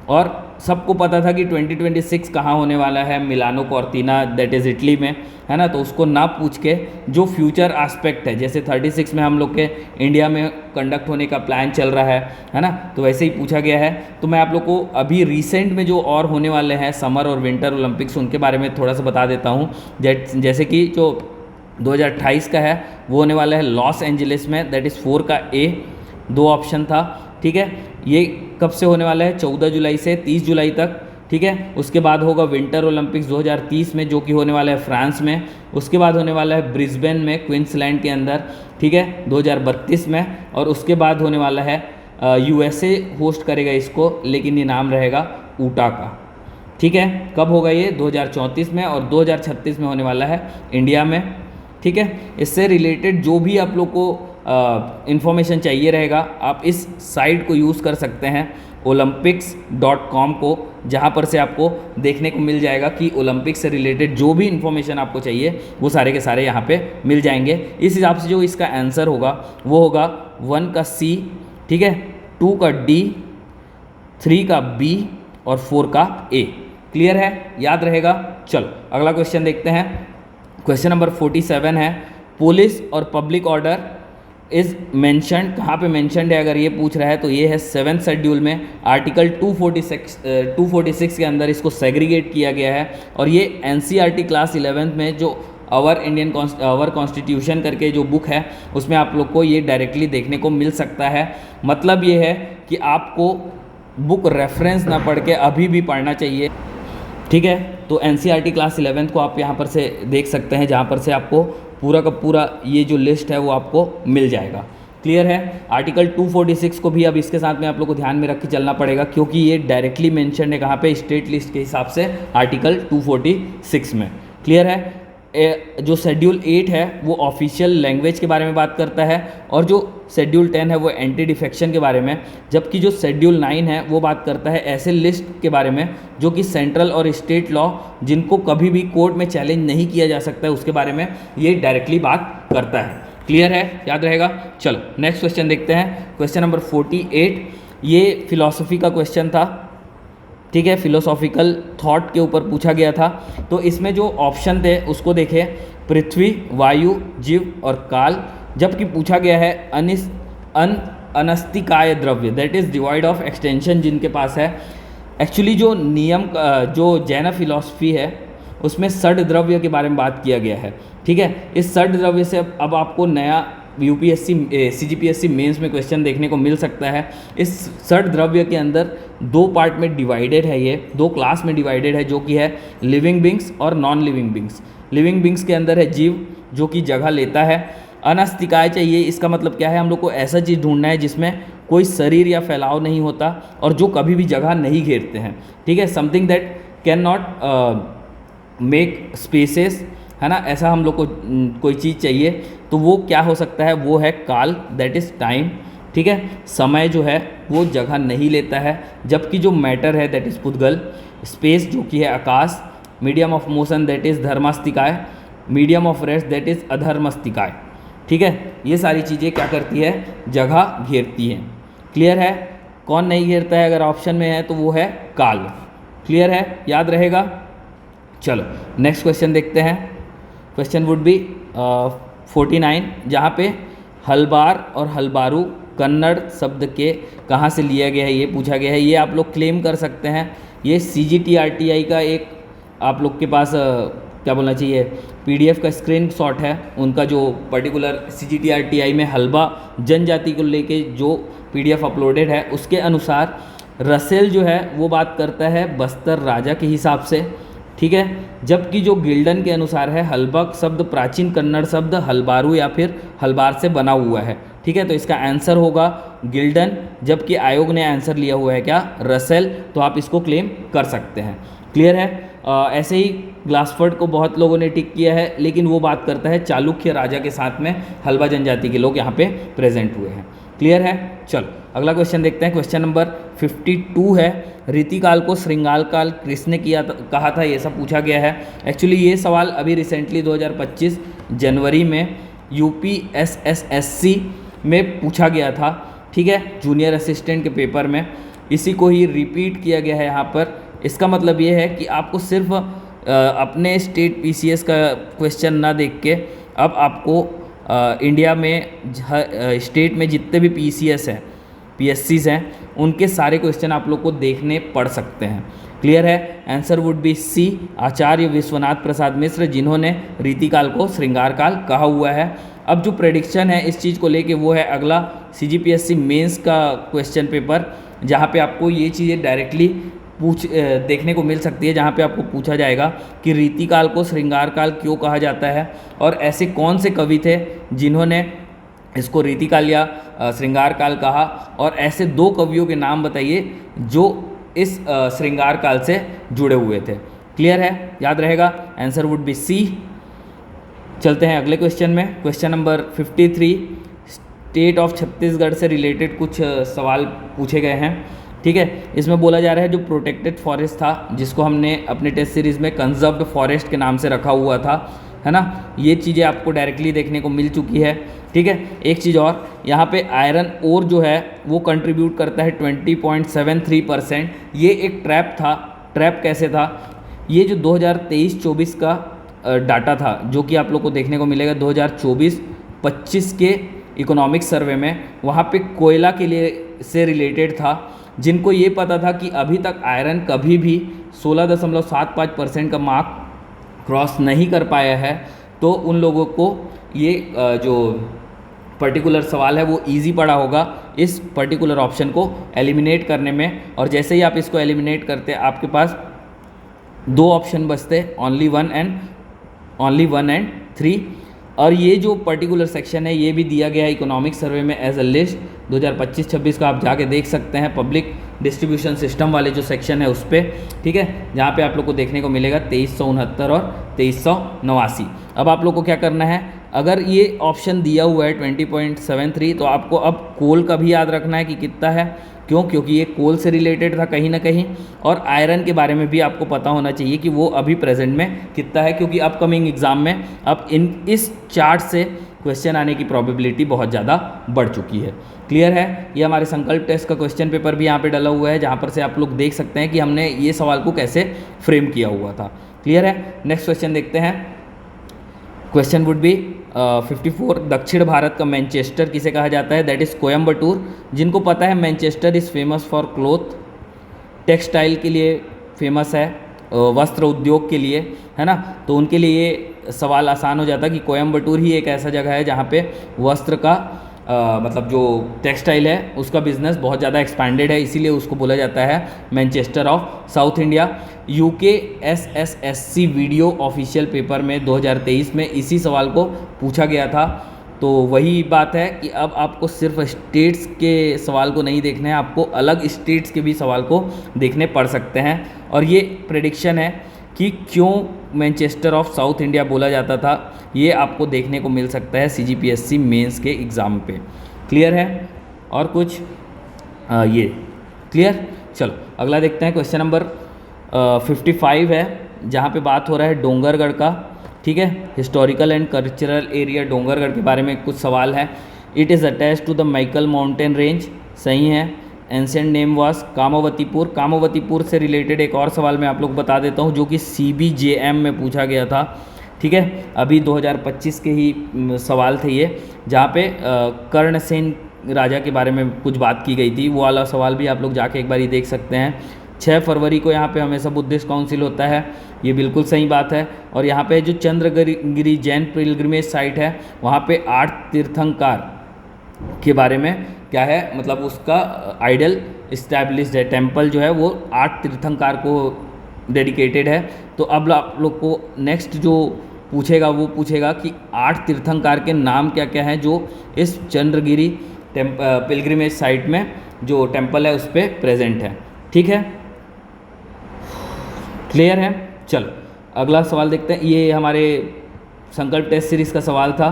और सबको पता था कि 2026 कहाँ होने वाला है, Milano Cortina that is Italy में, है ना। तो उसको ना पूछ के जो फ्यूचर एस्पेक्ट है, जैसे 36 में हम लोग के इंडिया में कंडक्ट होने का प्लान चल रहा है ना, तो वैसे ही पूछा गया है। तो मैं आप लोग को अभी रिसेंट में जो और होने वाले हैं समर और विंटर ओलंपिक्स, उनके बारे में थोड़ा सा बता देता हूँ। जैसे कि जो 2028 का है वो होने वाला है लॉस एंजलिस में, दैट इज़ 4 का ए, 2 ऑप्शन था, ठीक है। ये कब से होने वाला है? 14 जुलाई से 30 जुलाई तक, ठीक है। उसके बाद होगा विंटर ओलंपिक्स 2030 में, जो कि होने वाला है फ्रांस में। उसके बाद होने वाला है ब्रिस्बेन में, क्वींसलैंड के अंदर, ठीक है, 2032 में। और उसके बाद होने वाला है USA होस्ट करेगा इसको, लेकिन ये नाम रहेगा ऊटा का, ठीक है। कब होगा ये? 2034 में। और 2036 में होने वाला है इंडिया में, ठीक है। इससे रिलेटेड जो भी आप लोग को इन्फॉर्मेशन चाहिए रहेगा, आप इस साइट को यूज़ कर सकते हैं olympics.com को, जहाँ पर से आपको देखने को मिल जाएगा कि ओलंपिक्स से रिलेटेड जो भी इन्फॉर्मेशन आपको चाहिए वो सारे के सारे यहाँ पे मिल जाएंगे। इस हिसाब से जो इसका आंसर होगा वो होगा 1 का C, ठीक है, 2 का D, 3 का B और 4 का A। क्लियर है? याद रहेगा? चलो अगला क्वेश्चन देखते हैं। क्वेश्चन नंबर 47 है, पुलिस और पब्लिक ऑर्डर इज़ मैंशनड, कहाँ पे मैंशनड है अगर ये पूछ रहा है तो ये है 7th शेड्यूल में, आर्टिकल 246 के अंदर इसको सेग्रीगेट किया गया है। और ये NCERT क्लास 11th में जो आवर कॉन्स्टिट्यूशन करके जो बुक है उसमें आप लोग को ये डायरेक्टली देखने को मिल सकता है। मतलब ये है कि आपको बुक रेफरेंस ना पढ़ के अभी भी पढ़ना चाहिए, ठीक है। तो NCERT क्लास 11th को आप यहाँ पर से देख सकते हैं, जहाँ पर से आपको पूरा का पूरा ये जो लिस्ट है वो आपको मिल जाएगा। क्लियर है? आर्टिकल 246 को भी अब इसके साथ में आप लोग को ध्यान में रख के चलना पड़ेगा, क्योंकि ये डायरेक्टली मेंशन है कहाँ पे? स्टेट लिस्ट के हिसाब से आर्टिकल 246 में। क्लियर है? जो शेड्यूल 8 है वो ऑफिशियल लैंग्वेज के बारे में बात करता है, और जो शेड्यूल 10 है वो एंटी डिफेक्शन के बारे में, जबकि जो शेड्यूल 9 है वो बात करता है ऐसे लिस्ट के बारे में जो कि सेंट्रल और स्टेट लॉ जिनको कभी भी कोर्ट में चैलेंज नहीं किया जा सकता है, उसके बारे में ये डायरेक्टली बात करता है। क्लियर है? याद रहेगा? चलो नेक्स्ट क्वेश्चन देखते हैं। क्वेश्चन नंबर 48, ये फिलॉसफी का क्वेश्चन था, ठीक है, फिलोसॉफिकल थॉट के ऊपर पूछा गया था। तो इसमें जो ऑप्शन थे उसको देखें, पृथ्वी, वायु, जीव और काल। जबकि पूछा गया है अनस्तिकाय द्रव्य, that is divide of extension जिनके पास है। एक्चुअली जो नियम जो जैन फिलॉसफी है उसमें षड द्रव्य के बारे में बात किया गया है, ठीक है। इस षड द्रव्य से अब आपको नया UPSC CGPSC मेंस में क्वेश्चन देखने को मिल सकता है। इस षड द्रव्य के अंदर 2 पार्ट में डिवाइडेड है, ये 2 क्लास में डिवाइडेड है, जो कि है लिविंग बींग्स और non living beings. Living beings के अंदर है जीव, जो कि जगह लेता है। अनास्तिकाय चाहिए, इसका मतलब क्या है? हम लोग को ऐसा चीज़ ढूंढना है जिसमें कोई शरीर या फैलाव नहीं होता और जो कभी भी जगह नहीं घेरते हैं, ठीक है। Something that can not make spaces, है ना, ऐसा हम लोग को कोई चीज़ चाहिए। तो वो क्या हो सकता है? वो है काल, दैट इज़ टाइम, ठीक है। समय जो है वो जगह नहीं लेता है। जबकि जो मैटर है दैट इज़ पुद्गल, स्पेस जो कि है आकाश, medium of motion that is धर्मस्तिकाय, medium of rest that is अधर्मस्तिकाय, ठीक है। ये सारी चीज़ें क्या करती है? जगह घेरती हैं। क्लियर है? कौन नहीं घेरता है अगर ऑप्शन में है तो वो है काल। क्लियर है? याद रहेगा? चलो नेक्स्ट क्वेश्चन देखते हैं। क्वेश्चन वुड बी 49, जहाँ पे हलबार और हलबारू कन्नड़ शब्द के कहाँ से लिया गया है ये पूछा गया है। ये आप लोग क्लेम कर सकते हैं, ये CGTRTI का एक आप लोग के पास क्या बोलना चाहिए PDF का स्क्रीनशॉट है। उनका जो पर्टिकुलर CGTRTI में हल्बा जनजाति को लेके जो PDF अपलोडेड है उसके अनुसार रसेल जो है वो बात करता है बस्तर राजा के हिसाब से, ठीक है। जबकि जो गिल्डन के अनुसार है हलबक शब्द प्राचीन कन्नड़ शब्द हलबारू या फिर हलबार से बना हुआ है, ठीक है। तो इसका आंसर होगा गिल्डन, जबकि आयोग ने आंसर लिया हुआ है क्या? रसेल। तो आप इसको क्लेम कर सकते हैं। क्लियर है? ऐसे ही ग्लासफर्ड को बहुत लोगों ने टिक किया है, लेकिन वो बात करता है चालुक्य राजा के साथ में हल्बा जनजाति के लोग यहाँ पे प्रेजेंट हुए हैं। क्लियर है? चलो अगला क्वेश्चन देखते हैं। क्वेश्चन नंबर 52 है, रीतिकाल को श्रृंगाल काल किसने कहा था, ये सब पूछा गया है। एक्चुअली ये सवाल अभी रिसेंटली 2025 जनवरी में UPSSSC में पूछा गया था, ठीक है, जूनियर असिस्टेंट के पेपर में। इसी को ही रिपीट किया गया है यहाँ पर। इसका मतलब ये है कि आपको सिर्फ अपने स्टेट पीसीएस का क्वेश्चन ना देख के अब आपको इंडिया में स्टेट में जितने भी पीसीएस हैं, पीएससीज हैं, उनके सारे क्वेश्चन आप लोग को देखने पड़ सकते हैं। क्लियर है? आंसर वुड बी सी, आचार्य विश्वनाथ प्रसाद मिश्र, जिन्होंने रीतिकाल को श्रृंगार काल कहा हुआ है। अब जो प्रेडिक्शन है इस चीज़ को लेके वो है अगला सीजीपीएससी मेंस का क्वेश्चन पेपर, जहाँ पे आपको ये चीज़ें डायरेक्टली देखने को मिल सकती है, जहाँ पे आपको पूछा जाएगा कि रीतिकाल को श्रृंगार काल क्यों कहा जाता है और ऐसे कौन से कवि थे जिन्होंने इसको रीतिकाल या श्रृंगार काल कहा, और ऐसे 2 कवियों के नाम बताइए जो इस श्रृंगार काल से जुड़े हुए थे। क्लियर है? याद रहेगा, आंसर वुड बी सी। चलते हैं अगले क्वेश्चन में। Question number 53, state of Chhattisgarh से रिलेटेड कुछ सवाल पूछे गए हैं, ठीक है। इसमें बोला जा रहा है जो प्रोटेक्टेड फॉरेस्ट था, जिसको हमने अपने टेस्ट सीरीज़ में कंजर्व्ड फॉरेस्ट के नाम से रखा हुआ था, है ना, ये चीज़ें आपको डायरेक्टली देखने को मिल चुकी है, ठीक है। एक चीज़ और, यहाँ पे आयरन ओर जो है वो कंट्रीब्यूट करता है 20.73%। ये एक ट्रैप था। ट्रैप कैसे था? ये जो 2023-24 का डाटा था, जो कि आप लोग को देखने को मिलेगा 2024-25 के इकोनॉमिक सर्वे में, वहाँ पे कोयला के लिए से रिलेटेड था। जिनको ये पता था कि अभी तक आयरन कभी भी 16.75% का मार्क क्रॉस नहीं कर पाया है, तो उन लोगों को ये जो पर्टिकुलर सवाल है वो इजी पड़ा होगा इस पर्टिकुलर ऑप्शन को एलिमिनेट करने में। और जैसे ही आप इसको एलिमिनेट करते हैं आपके पास 2 ऑप्शन बचते, ओनली वन एंड 3। और ये जो पर्टिकुलर सेक्शन है ये भी दिया गया है इकोनॉमिक सर्वे में एज अ लिस्ट 2025-26 का, आप जाके देख सकते हैं पब्लिक डिस्ट्रीब्यूशन सिस्टम वाले जो सेक्शन है उस पर, ठीक है, जहाँ पे आप लोग को देखने को मिलेगा 2369 और 2389। अब आप लोग को क्या करना है, अगर ये ऑप्शन दिया हुआ है 20.73, तो आपको अब कोल का भी याद रखना है कि कितना है। क्यों? क्योंकि ये कोल से रिलेटेड था कहीं ना कहीं, और आयरन के बारे में भी आपको पता होना चाहिए कि वो अभी प्रेजेंट में कितना है, क्योंकि अपकमिंग एग्जाम में अब इस चार्ट से क्वेश्चन आने की प्रोबेबिलिटी बहुत ज़्यादा बढ़ चुकी है। क्लियर है? ये हमारे संकल्प टेस्ट का क्वेश्चन पेपर भी यहाँ पे डला हुआ है, जहाँ पर से आप लोग देख सकते हैं कि हमने ये सवाल को कैसे फ्रेम किया हुआ था। क्लियर है? नेक्स्ट क्वेश्चन देखते हैं। क्वेश्चन वुड बी 54, दक्षिण भारत का मैनचेस्टर किसे कहा जाता है? That is Coimbatore. जिनको पता है Manchester is famous for cloth, textile के लिए फेमस है, वस्त्र उद्योग के लिए, है ना, तो उनके लिए ये सवाल आसान हो जाता है कि कोयम्बटूर ही एक ऐसा जगह है जहाँ पे वस्त्र का मतलब जो टेक्सटाइल है उसका बिजनेस बहुत ज़्यादा एक्सपैंडेड है, इसीलिए उसको बोला जाता है Manchester of south India. UK SSSC video official paper में 2023 में इसी सवाल को पूछा गया था। तो वही बात है कि अब आपको सिर्फ स्टेट्स के सवाल को नहीं देखना है, आपको अलग स्टेट्स के भी सवाल को देखने पड़ सकते हैं। और ये प्रेडिक्शन है कि क्यों मैनचेस्टर ऑफ साउथ इंडिया बोला जाता था, ये आपको देखने को मिल सकता है CGPSC मेंस के एग्ज़ाम पे। क्लियर है? और कुछ ये क्लियर? चलो अगला देखते हैं। क्वेश्चन नंबर 55 है, जहाँ पे बात हो रहा है डोंगरगढ़ का, ठीक है, historical and cultural area Dongargarh के बारे में कुछ सवाल है। It is attach to the Maikal mountain range, सही है। Ancient name was Kamavatipur. Kamavatipur से रिलेटेड एक और सवाल मैं आप लोग बता देता हूँ, जो कि CBJM में पूछा गया था, ठीक है, अभी 2025 के ही सवाल थे ये, जहाँ पे कर्णसेन राजा के बारे में कुछ बात की गई थी। वो वाला सवाल भी आप लोग जाके एक बार ही देख सकते हैं। 6 फरवरी को यहाँ पे हमेशा बुद्धिस्ट काउंसिल होता है, ये बिल्कुल सही बात है। और यहाँ पे जो चंद्रगिरी जैन पिलग्रिमेज साइट है, वहाँ पे 8 तीर्थंकर के बारे में क्या है, मतलब उसका आइडल इस्टेब्लिश्ड है, टेम्पल जो है वो 8 तीर्थंकर को डेडिकेटेड है। तो अब आप लोग को नेक्स्ट जो पूछेगा वो पूछेगा कि 8 तीर्थंकर के नाम क्या क्या हैं जो इस चंद्रगिरी पिलग्रिमेज साइट में जो टेम्पल है उस पर प्रेजेंट है, ठीक है, क्लियर है। चलो अगला सवाल देखते हैं। ये हमारे संकल्प टेस्ट सीरीज़ का सवाल था,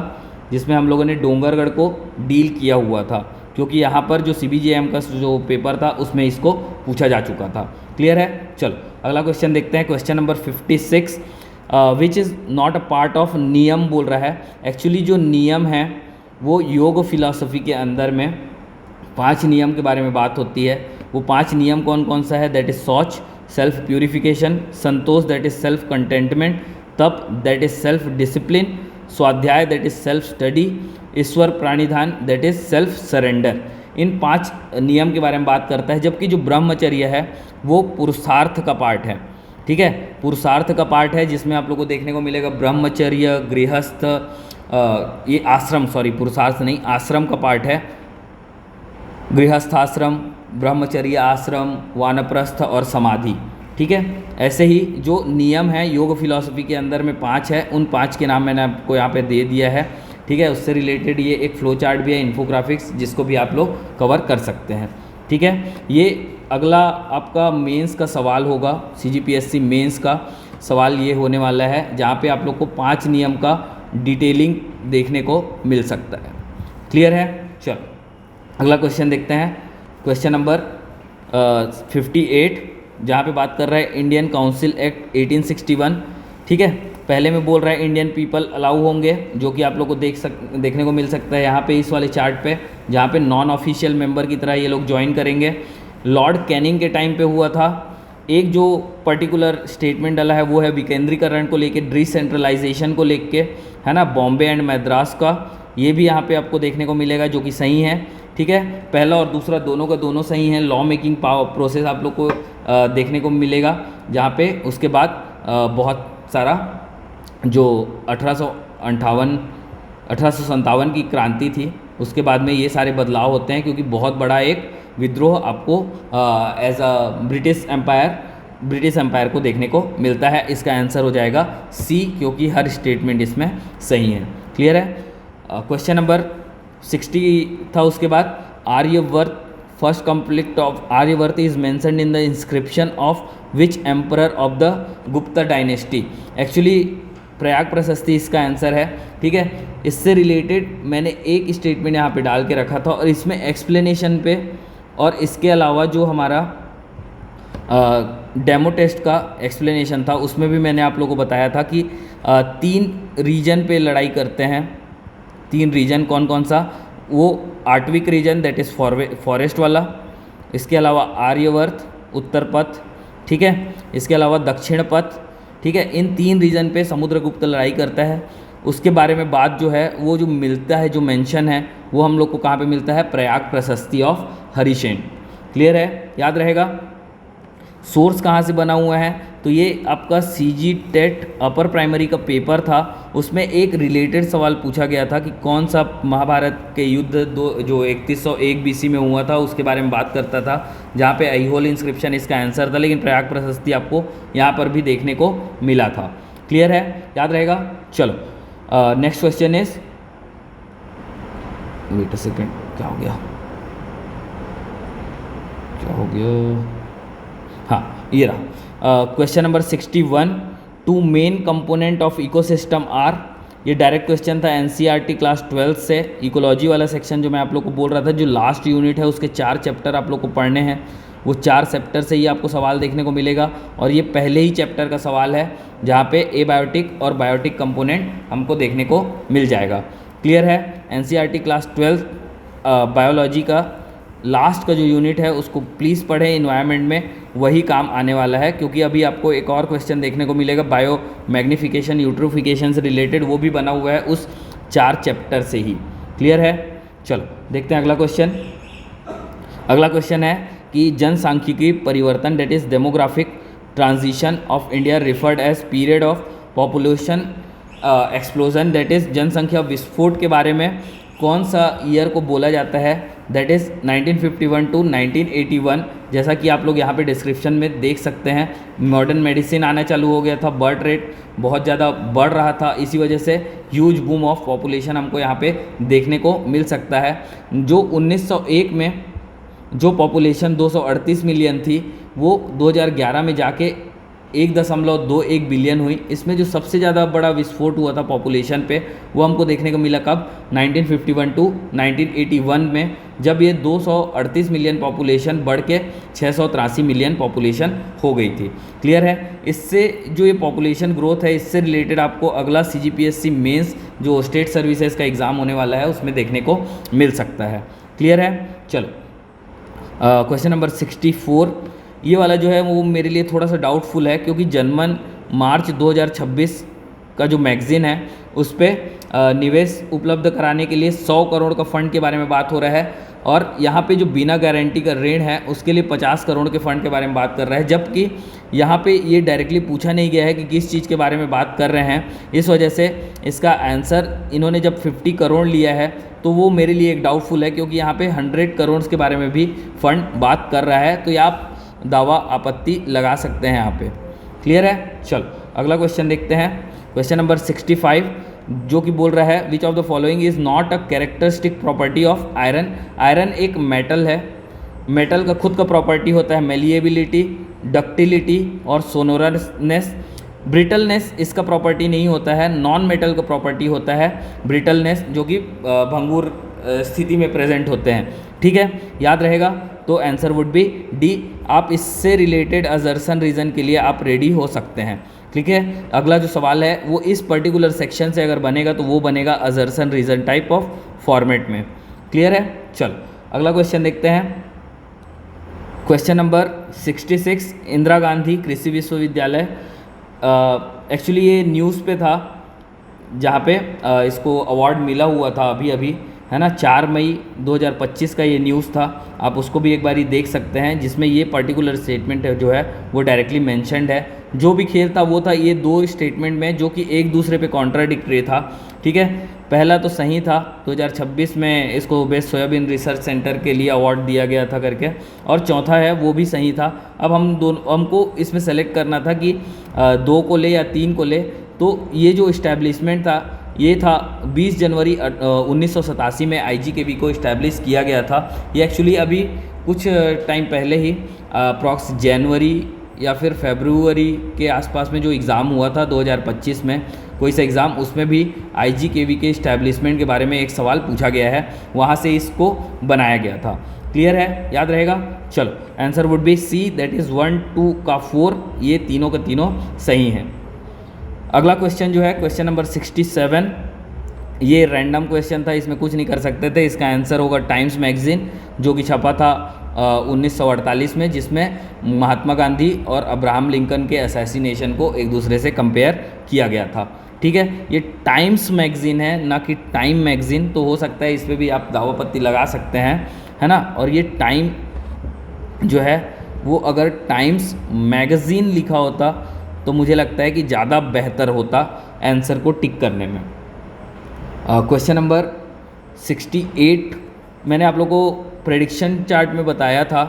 जिसमें हम लोगों ने डोंगरगढ़ को डील किया हुआ था, क्योंकि यहाँ पर जो CBJM का जो पेपर था उसमें इसको पूछा जा चुका था। क्लियर है? चलो अगला क्वेश्चन देखते हैं। Question number 56, which is not a part of नियम बोल रहा है। एक्चुअली जो नियम है वो योग फिलॉसफी के अंदर में 5 नियम के बारे में बात होती है। वो 5 नियम कौन कौन सा है? दैट इज़ शौच, सेल्फ प्यूरिफिकेशन, संतोष दैट इज़ सेल्फ कंटेंटमेंट, तप दैट इज़ सेल्फ डिसिप्लिन, स्वाध्याय दैट इज़ सेल्फ स्टडी, ईश्वर प्राणिधान दैट इज़ सेल्फ सरेंडर। इन 5 नियम के बारे में बात करता है। जबकि जो ब्रह्मचर्य है वो पुरुषार्थ का पार्ट है, ठीक है, पुरुषार्थ का पार्ट है, जिसमें आप लोग को देखने को मिलेगा ब्रह्मचर्य, गृहस्थ, ये आश्रम, सॉरी पुरुषार्थ नहीं, आश्रम का पार्ट है, गृहस्थाश्रम, ब्रह्मचर्य आश्रम, वानप्रस्थ और समाधि, ठीक है। ऐसे ही जो नियम है योग फिलॉसफी के अंदर में 5 है, उन 5 के नाम मैंने आपको यहाँ पे दे दिया है, ठीक है। उससे रिलेटेड ये एक फ्लो चार्ट भी है, इन्फोग्राफिक्स, जिसको भी आप लोग कवर कर सकते हैं, ठीक है। ये अगला आपका मेंस का सवाल होगा, CGPSC मेंस का सवाल ये होने वाला है, जहाँ पे आप लोग को 5 नियम का डिटेलिंग देखने को मिल सकता है। क्लियर है? चलो अगला क्वेश्चन देखते हैं। क्वेश्चन नंबर 58, जहाँ पे बात कर रहा है इंडियन काउंसिल एक्ट 1861, ठीक है। पहले में बोल रहा है इंडियन पीपल अलाउ होंगे, जो कि आप लोग को देखने को मिल सकता है यहाँ पे इस वाले चार्ट पे, जहाँ पे नॉन ऑफिशियल मेंबर की तरह ये लोग ज्वाइन करेंगे। लॉर्ड कैनिंग के टाइम पे हुआ था। एक जो पर्टिकुलर स्टेटमेंट डाला है वो है विकेंद्रीकरण को लेके, डिसेंट्रलाइजेशन को लेके, है ना, बॉम्बे एंड मद्रास का, ये भी यहाँ पे आपको देखने को मिलेगा, जो कि सही है, ठीक है। पहला और दूसरा दोनों का दोनों सही हैं। लॉ मेकिंग पावर प्रोसेस आप लोग को देखने को मिलेगा, जहाँ पे उसके बाद बहुत सारा जो 1857 की क्रांति थी, उसके बाद में ये सारे बदलाव होते हैं, क्योंकि बहुत बड़ा एक विद्रोह आपको एज अ ब्रिटिश एम्पायर को देखने को मिलता है। इसका आंसर हो जाएगा सी, क्योंकि हर स्टेटमेंट इसमें सही है। क्लियर है? क्वेश्चन नंबर 60 था। उसके बाद Aryavarta, first conflict of Aryavarta is mentioned in the inscription of which emperor of the Gupta dynasty. Actually Prayag Prashasti इसका आंसर है, ठीक है। इससे रिलेटेड मैंने एक स्टेटमेंट यहाँ पे डाल के रखा था, और इसमें एक्सप्लेनेशन पे और इसके अलावा जो हमारा डेमो टेस्ट का एक्सप्लेनेशन था, उसमें भी मैंने आप लोगों को बताया था कि 3 रीजन पे लड़ाई करते हैं। 3 रीजन कौन कौन सा? वो आर्टविक रीजन दैट इज़ फॉरेस्ट वाला, इसके अलावा आर्यवर्त उत्तर पथ, ठीक है, इसके अलावा दक्षिण पथ, ठीक है। इन 3 रीजन पे समुद्रगुप्त लड़ाई करता है। उसके बारे में बात जो है वो जो मिलता है, जो मेंशन है, वो हम लोग को कहाँ पे मिलता है? प्रयाग प्रशस्ति ऑफ हरिसेन। क्लियर है? याद रहेगा। सोर्स कहाँ से बना हुआ है? तो ये आपका CG टेट अपर प्राइमरी का पेपर था, उसमें एक रिलेटेड सवाल पूछा गया था कि कौन सा महाभारत के युद्ध जो 3101 BC में हुआ था उसके बारे में बात करता था, जहाँ पे ऐहोल इंस्क्रिप्शन इसका आंसर था, लेकिन प्रयाग प्रशस्ति आपको यहाँ पर भी देखने को मिला था। क्लियर है? याद रहेगा। चलो next question is, wait a second, क्या हो गया? हाँ, ये रहा question number 61। 2 main component of ecosystem are, ये डायरेक्ट क्वेश्चन था NCERT क्लास 12 से। इकोलॉजी वाला सेक्शन जो मैं आप लोग को बोल रहा था, जो लास्ट यूनिट है उसके 4 चैप्टर आप लोग को पढ़ने हैं, वो 4 चैप्टर से ही आपको सवाल देखने को मिलेगा। और ये पहले ही चैप्टर का सवाल है, जहाँ पे एबायोटिक और बायोटिक कंपोनेंट हमको देखने को मिल जाएगा। क्लियर है? NCERT क्लास 12 बायोलॉजी का लास्ट का जो यूनिट है उसको प्लीज़ पढ़ें, इन्वायरमेंट में वही काम आने वाला है, क्योंकि अभी आपको एक और क्वेश्चन देखने को मिलेगा बायो मैग्निफिकेशन यूट्रोफिकेशन से रिलेटेड, वो भी बना हुआ है उस 4 चैप्टर से ही। क्लियर है? चलो देखते हैं अगला क्वेश्चन। अगला क्वेश्चन है कि जनसांख्यिकी परिवर्तन that is demographic transition of India referred as period of population explosion that is जनसंख्या विस्फोट के बारे में कौन सा ईयर को बोला जाता है? That is 1951 to 1981। जैसा कि आप लोग यहाँ पे डिस्क्रिप्शन में देख सकते हैं, मॉडर्न मेडिसिन आना चालू हो गया था, बर्थ रेट बहुत ज़्यादा बढ़ रहा था, इसी वजह से ह्यूज बूम ऑफ पॉपुलेशन हमको यहाँ पे देखने को मिल सकता है। जो 1901 में जो पॉपुलेशन 238 मिलियन थी, वो 2011 में जाके 1.21 बिलियन हुई। इसमें जो सबसे ज़्यादा बड़ा विस्फोट हुआ था पॉपुलेशन पे वो हमको देखने को मिला कब, 1951 टू 1981 में, जब ये 238 मिलियन पॉपुलेशन बढ़ के 683 मिलियन पॉपुलेशन हो गई थी। क्लियर है। इससे जो ये पॉपुलेशन ग्रोथ है इससे रिलेटेड आपको अगला CGPSC मेंस जो स्टेट सर्विसेज का एग्ज़ाम होने वाला है उसमें देखने को मिल सकता है। क्लियर है। चलो क्वेश्चन नंबर 64, ये वाला जो है वो मेरे लिए थोड़ा सा डाउटफुल है, क्योंकि जनमन मार्च 2026 का जो मैगज़ीन है उस पर निवेश उपलब्ध कराने के लिए 100 करोड़ का फंड के बारे में बात हो रहा है, और यहाँ पे जो बिना गारंटी का ऋण है उसके लिए 50 करोड़ के फंड के बारे में बात कर रहा है, जबकि यहाँ पे ये डायरेक्टली पूछा नहीं गया है कि किस चीज़ के बारे में बात कर रहे हैं। इस वजह से इसका आंसर इन्होंने जब 50 करोड़ लिया है तो वो मेरे लिए एक डाउटफुल है, क्योंकि यहाँ पे 100 करोड़ के बारे में भी फंड बात कर रहा है, तो ये आप दावा आपत्ति लगा सकते हैं यहाँ पे। क्लियर है। चलो अगला क्वेश्चन देखते हैं, क्वेश्चन नंबर 65, जो कि बोल रहा है which of the following is not a characteristic property of iron. Iron एक मेटल है, मेटल का खुद का प्रॉपर्टी होता है मेलिएबिलिटी, डक्टिलिटी और सोनोरनेस। ब्रिटलनेस इसका प्रॉपर्टी नहीं होता है, नॉन मेटल का प्रॉपर्टी होता है ब्रिटलनेस, जो कि भंगुर स्थिति में प्रेजेंट होते हैं। ठीक है, याद रहेगा। तो आंसर वुड बी डी। आप इससे रिलेटेड असर्शन रीजन के लिए आप रेडी हो सकते हैं। ठीक है, अगला जो सवाल है वो इस पर्टिकुलर सेक्शन से अगर बनेगा तो वो बनेगा assertion reason type of format में। क्लियर है। चलो अगला क्वेश्चन देखते हैं, क्वेश्चन नंबर 66, इंदिरा गांधी कृषि विश्वविद्यालय। एक्चुअली ये न्यूज़ पे था जहाँ पे इसको अवार्ड मिला हुआ था अभी अभी, है ना, 4 मई 2025 का ये न्यूज़ था। आप उसको भी एक बारी देख सकते हैं, जिसमें ये पर्टिकुलर स्टेटमेंट जो है वो डायरेक्टली मेंशन्ड है। जो भी खेल था वो था ये 2 स्टेटमेंट में, जो कि एक दूसरे पे कॉन्ट्राडिक्टरी था। ठीक है, पहला तो सही था, 2026 में इसको बेस्ट सोयाबीन रिसर्च सेंटर के लिए अवार्ड दिया गया था करके, और चौथा है वो भी सही था। अब हमको इसमें सेलेक्ट करना था कि 2 को ले या 3 को ले। तो ये जो इस्टेब्लिशमेंट था ये था 20 जनवरी 1987 में IGKB को इस्टेब्लिश किया गया था। ये एक्चुअली अभी कुछ टाइम पहले ही अप्रॉक्स जनवरी या फिर फरवरी के आसपास में जो एग्ज़ाम हुआ था 2025 में कोई सा एग्ज़ाम, उसमें भी IGKB के इस्टेब्लिशमेंट के बारे में एक सवाल पूछा गया है, वहाँ से इसको बनाया गया था। क्लियर है, याद रहेगा। चलो answer would be C, that is 1, 2 का 4, ये तीनों का तीनों सही हैं। अगला क्वेश्चन जो है क्वेश्चन नंबर 67, ये रैंडम क्वेश्चन था, इसमें कुछ नहीं कर सकते थे। इसका आंसर होगा टाइम्स मैगज़ीन, जो कि छपा था 1948 में, जिसमें महात्मा गांधी और अब्राहम लिंकन के असैसिनेशन को एक दूसरे से कंपेयर किया गया था। ठीक है, ये टाइम्स मैगज़ीन है ना कि टाइम मैगज़ीन, तो हो सकता है इस पर भी आप दावापत्ती लगा सकते हैं, है ना। और ये टाइम जो है वो अगर टाइम्स मैगज़ीन लिखा होता तो मुझे लगता है कि ज़्यादा बेहतर होता आंसर को टिक करने में। क्वेश्चन नंबर 68, मैंने आप लोगों को प्रेडिक्शन चार्ट में बताया था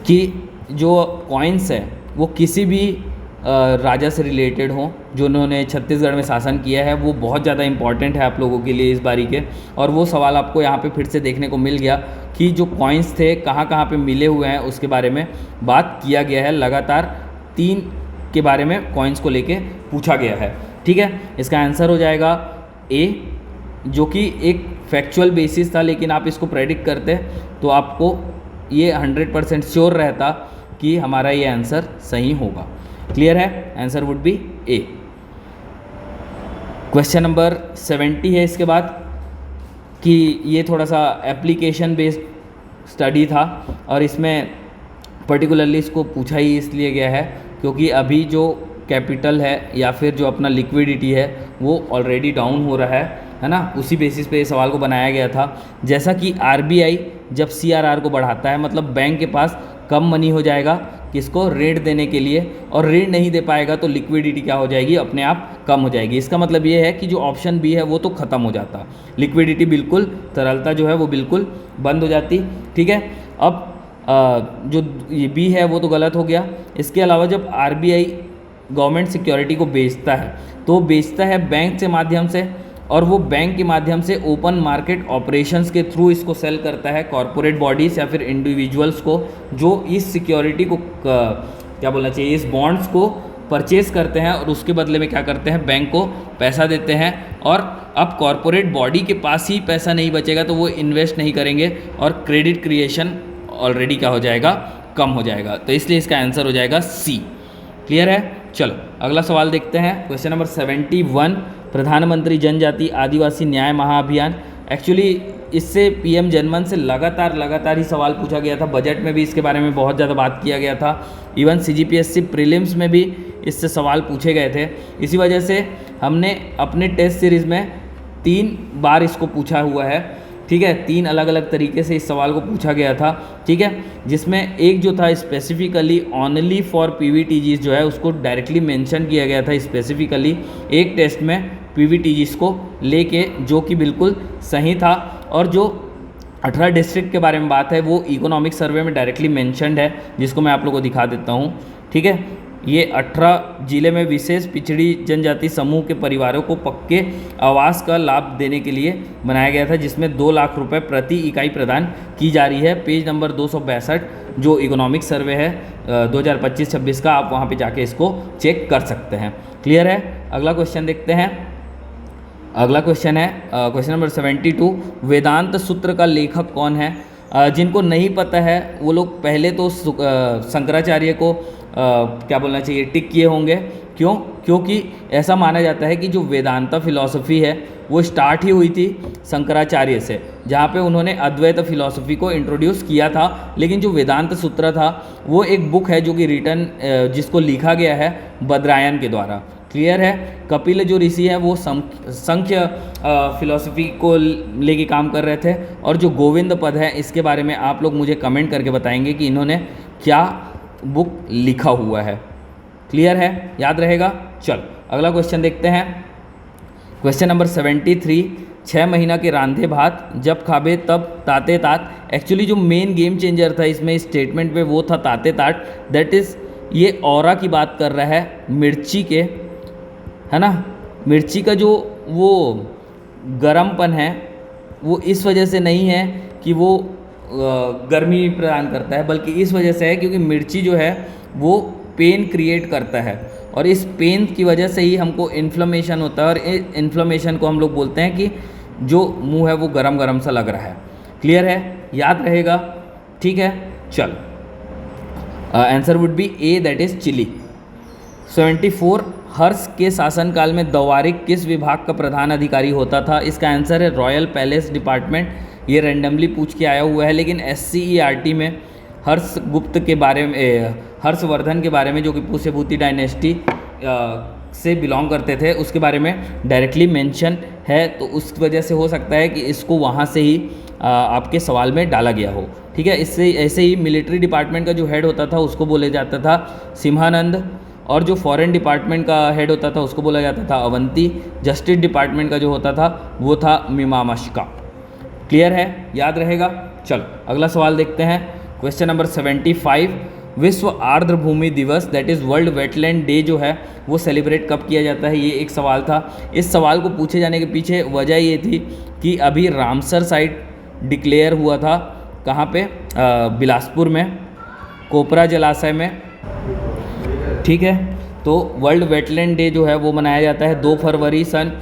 कि जो कॉइन्स है वो किसी भी राजा से रिलेटेड हों जो उन्होंने छत्तीसगढ़ में शासन किया है, वो बहुत ज़्यादा इंपॉर्टेंट है आप लोगों के लिए इस बारी के। और वो सवाल आपको यहाँ पे फिर से देखने को मिल गया कि जो कॉइन्स थे कहाँ कहाँ पे मिले हुए हैं उसके बारे में बात किया गया है। लगातार 3 के बारे में कॉइन्स को लेके पूछा गया है। ठीक है, इसका आंसर हो जाएगा ए, जो कि एक फैक्चुअल बेसिस था, लेकिन आप इसको प्रेडिक्ट करते तो आपको ये 100% श्योर रहता कि हमारा ये आंसर सही होगा। क्लियर है, answer would be A. Question number 70 है इसके बाद, कि ये थोड़ा सा एप्लीकेशन बेस्ड स्टडी था और इसमें पर्टिकुलरली इसको पूछा ही इसलिए गया है क्योंकि अभी जो कैपिटल है या फिर जो अपना लिक्विडिटी है वो ऑलरेडी डाउन हो रहा है ना। उसी बेसिस पे इस सवाल को बनाया गया था। जैसा कि RBI जब CRR को बढ़ाता है, मतलब बैंक के पास कम मनी हो जाएगा किसको, ऋण देने के लिए, और ऋण नहीं दे पाएगा तो लिक्विडिटी क्या हो जाएगी, अपने आप कम हो जाएगी। इसका मतलब ये है कि जो ऑप्शन बी है वो तो ख़त्म हो जाता, लिक्विडिटी बिल्कुल, तरलता जो है वो बिल्कुल बंद हो जाती। ठीक है, अब जो ये बी है वो तो गलत हो गया। इसके अलावा जब RBI गवर्नमेंट सिक्योरिटी को बेचता है तो बेचता है बैंक के माध्यम से, और वो बैंक के माध्यम से ओपन मार्केट ऑपरेशंस के थ्रू इसको सेल करता है कॉरपोरेट बॉडीज़ या फिर इंडिविजुअल्स को, जो इस सिक्योरिटी को क्या बोलना चाहिए, इस बॉन्ड्स को परचेज करते हैं और उसके बदले में क्या करते हैं, बैंक को पैसा देते हैं। और अब कॉरपोरेट बॉडी के पास ही पैसा नहीं बचेगा तो वो इन्वेस्ट नहीं करेंगे और क्रेडिट क्रिएशन ऑलरेडी क्या हो जाएगा, कम हो जाएगा। तो इसलिए इसका आंसर हो जाएगा सी। क्लियर है। चलो अगला सवाल देखते हैं, क्वेश्चन नंबर 71, प्रधानमंत्री जनजाति आदिवासी न्याय महाअभियान। एक्चुअली इससे पीएम जनमन से लगातार ही सवाल पूछा गया था, बजट में भी इसके बारे में बहुत ज़्यादा बात किया गया था, इवन सीजीपीएससी प्रीलिम्स में भी इससे सवाल पूछे गए थे। इसी वजह से हमने अपने टेस्ट सीरीज़ में 3 बार इसको पूछा हुआ है, ठीक है। 3 अलग अलग तरीके से इस सवाल को पूछा गया था, ठीक है, जिसमें एक जो था स्पेसिफिकली ओनली फॉर पीवीटीजीज जो है उसको डायरेक्टली मेंशन किया गया था स्पेसिफिकली एक टेस्ट में पीवीटीजीज को लेके, जो कि बिल्कुल सही था। और जो 18 डिस्ट्रिक्ट के बारे में बात है वो इकोनॉमिक सर्वे में डायरेक्टली मेंशनड है, जिसको मैं आप लोगों को दिखा देता हूँ, ठीक है। ये 18 जिले में विशेष पिछड़ी जनजाति समूह के परिवारों को पक्के आवास का लाभ देने के लिए बनाया गया था, जिसमें 2 लाख रुपए प्रति इकाई प्रदान की जा रही है। पेज नंबर 262 जो इकोनॉमिक सर्वे है 2025-26 का, आप वहाँ पे जाके इसको चेक कर सकते हैं। क्लियर है। अगला क्वेश्चन देखते हैं। अगला क्वेश्चन है क्वेश्चन नंबर 72, वेदांत सूत्र का लेखक कौन है। जिनको नहीं पता है वो लोग पहले तो शंकराचार्य को क्या बोलना चाहिए, टिक किए होंगे। क्यों? क्योंकि ऐसा माना जाता है कि जो वेदांता फिलॉसफी है वो स्टार्ट ही हुई थी शंकराचार्य से, जहाँ पे उन्होंने अद्वैत फिलॉसफी को इंट्रोड्यूस किया था। लेकिन जो वेदांत सूत्र था वो एक बुक है जो कि रिटन जिसको लिखा गया है बद्रायन के द्वारा। क्लियर है। कपिल जो ऋषि है वो संख्य फिलॉसफी को लेके काम कर रहे थे। और जो गोविंद पद है इसके बारे में आप लोग मुझे कमेंट करके बताएंगे कि इन्होंने क्या बुक लिखा हुआ है। क्लियर है, याद रहेगा। चल अगला क्वेश्चन देखते हैं, क्वेश्चन नंबर 73, 6 महीना के रांधे भात जब खाबे तब ताते तात। एक्चुअली जो मेन गेम चेंजर था इसमें स्टेटमेंट में वो था ताते तात, दैट इज़ ये ऑरा की बात कर रहा है मिर्ची के, है ना। मिर्ची का जो वो गरमपन है वो इस वजह से नहीं है कि वो गर्मी प्रदान करता है, बल्कि इस वजह से है क्योंकि मिर्ची जो है वो पेन क्रिएट करता है और इस पेन की वजह से ही हमको इन्फ्लेमेशन होता है और इन्फ्लेमेशन को हम लोग बोलते हैं कि जो मुंह है वो गरम गरम सा लग रहा है। क्लियर है, याद रहेगा। ठीक है, चल answer would be A, that is Chile. 74, Harsha के शासनकाल में दवारिक किस विभाग का प्रधान अधिकारी होता था। इसका आंसर है रॉयल पैलेस डिपार्टमेंट। ये रैंडमली पूछ के आया हुआ है, लेकिन SCERT में हर्ष गुप्त के बारे में, हर्षवर्धन के बारे में जो कि पुष्यभूति डायनेस्टी से बिलोंग करते थे उसके बारे में डायरेक्टली मेंशन है, तो उस वजह से हो सकता है कि इसको वहाँ से ही आपके सवाल में डाला गया हो। ठीक है, इससे ऐसे ही मिलिट्री डिपार्टमेंट का जो हेड होता था उसको बोले जाता था सिम्हानंद, और जो फॉरेन डिपार्टमेंट का हेड होता था उसको बोला जाता था अवंती। जस्टिस डिपार्टमेंट का जो होता था वो था मीमांसा। क्लियर है, याद रहेगा। चलो अगला सवाल देखते हैं, क्वेश्चन नंबर 75, विश्व आर्द्र भूमि दिवस that is world wetland day जो है वो सेलिब्रेट कब किया जाता है, ये एक सवाल था। इस सवाल को पूछे जाने के पीछे वजह ये थी कि अभी रामसर साइट डिक्लेयर हुआ था, कहाँ पे, बिलासपुर में, कोपरा जलाशय में। ठीक है, तो वर्ल्ड वेटलैंड डे जो है वो मनाया जाता है 2 फरवरी सन।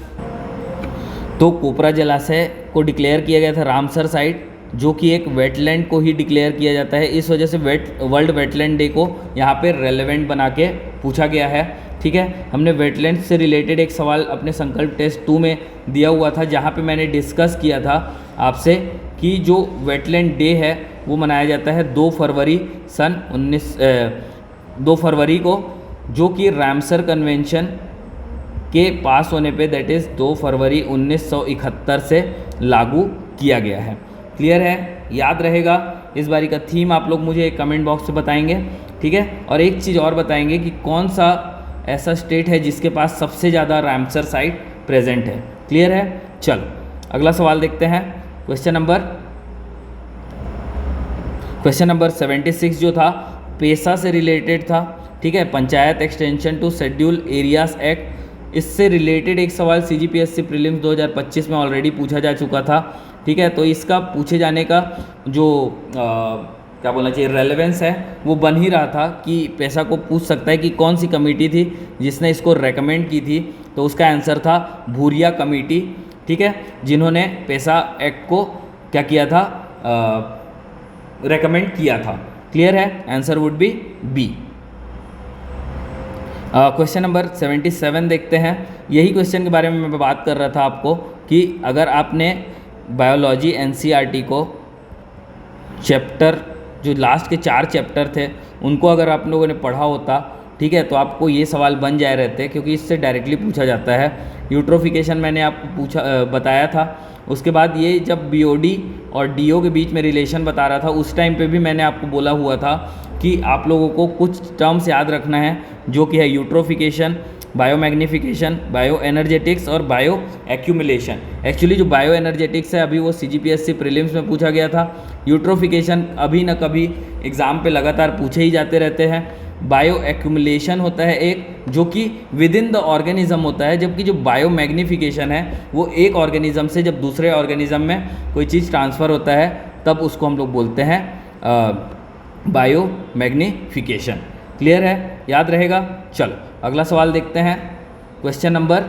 तो कोपरा जलाशय को डिक्लेयर किया गया था रामसर साइट, जो कि एक वेटलैंड को ही डिक्लेयर किया जाता है। इस वजह से वर्ल्ड वेटलैंड डे को यहाँ पे रेलेवेंट बना के पूछा गया है। ठीक है, हमने वेटलैंड से रिलेटेड एक सवाल अपने संकल्प टेस्ट 2 में दिया हुआ था, जहाँ पे मैंने डिस्कस किया था आपसे कि जो वेटलैंड डे है वो मनाया जाता है 2 फरवरी सन 2 फरवरी को, जो कि रामसर कन्वेंशन के पास होने पे दैट इज़ 2 फरवरी 1971 से लागू किया गया है। क्लियर है, याद रहेगा। इस बारी का थीम आप लोग मुझे कमेंट बॉक्स से बताएंगे। ठीक है, और एक चीज़ और बताएंगे कि कौन सा ऐसा स्टेट है जिसके पास सबसे ज़्यादा रामसर साइट प्रेजेंट है। क्लियर है, चलो अगला सवाल देखते हैं, क्वेश्चन नंबर 76 जो था पेशा से रिलेटेड था। ठीक है, panchayat extension to schedule areas act, इससे रिलेटेड एक सवाल CGPSC प्रीलिम्स 2025 में ऑलरेडी पूछा जा चुका था। ठीक है, तो इसका पूछे जाने का जो क्या बोलना चाहिए रेलेवेंस है वो बन ही रहा था कि पैसा को पूछ सकता है कि कौन सी कमेटी थी जिसने इसको रेकमेंड की थी, तो उसका आंसर था भूरिया कमेटी, ठीक है, जिन्होंने पैसा एक्ट को क्या किया था, रेकमेंड किया था। क्लियर है, answer would be B. Question number 77 देखते हैं। यही क्वेश्चन के बारे में मैं बात कर रहा था आपको कि अगर आपने बायोलॉजी एनसीईआरटी को चैप्टर जो लास्ट के 4 चैप्टर थे उनको अगर आप लोगों ने पढ़ा होता, ठीक है, तो आपको ये सवाल बन जाए रहते, क्योंकि इससे डायरेक्टली पूछा जाता है। यूट्रोफिकेशन मैंने आपको बताया था। उसके बाद ये जब बीओडी और डीओ के बीच में रिलेशन बता रहा था उस टाइम पे भी मैंने आपको बोला हुआ था कि आप लोगों को कुछ टर्म्स याद रखना है, जो कि है यूट्रोफिकेशन, बायोमैग्निफिकेशन, बायो एनर्जेटिक्स और बायो एक्यूमुलेशन। एक्चुअली जो बायो एनर्जेटिक्स है अभी वो सीजीपीएससी प्रीलिम्स में पूछा गया था। यूट्रोफिकेशन अभी न कभी एग्ज़ाम पे लगातार पूछे ही जाते रहते हैं। बायो एक्यूमुलेशन होता है एक, जो कि विद इन द ऑर्गेनिज्म होता है, जबकि जो बायो मैग्निफिकेशन है वो एक ऑर्गेनिज्म से जब दूसरे ऑर्गेनिज्म में कोई चीज़ ट्रांसफ़र होता है तब उसको हम लोग बोलते हैं बायो मैग्निफिकेशन। क्लियर है, याद रहेगा। चलो अगला सवाल देखते हैं। क्वेश्चन नंबर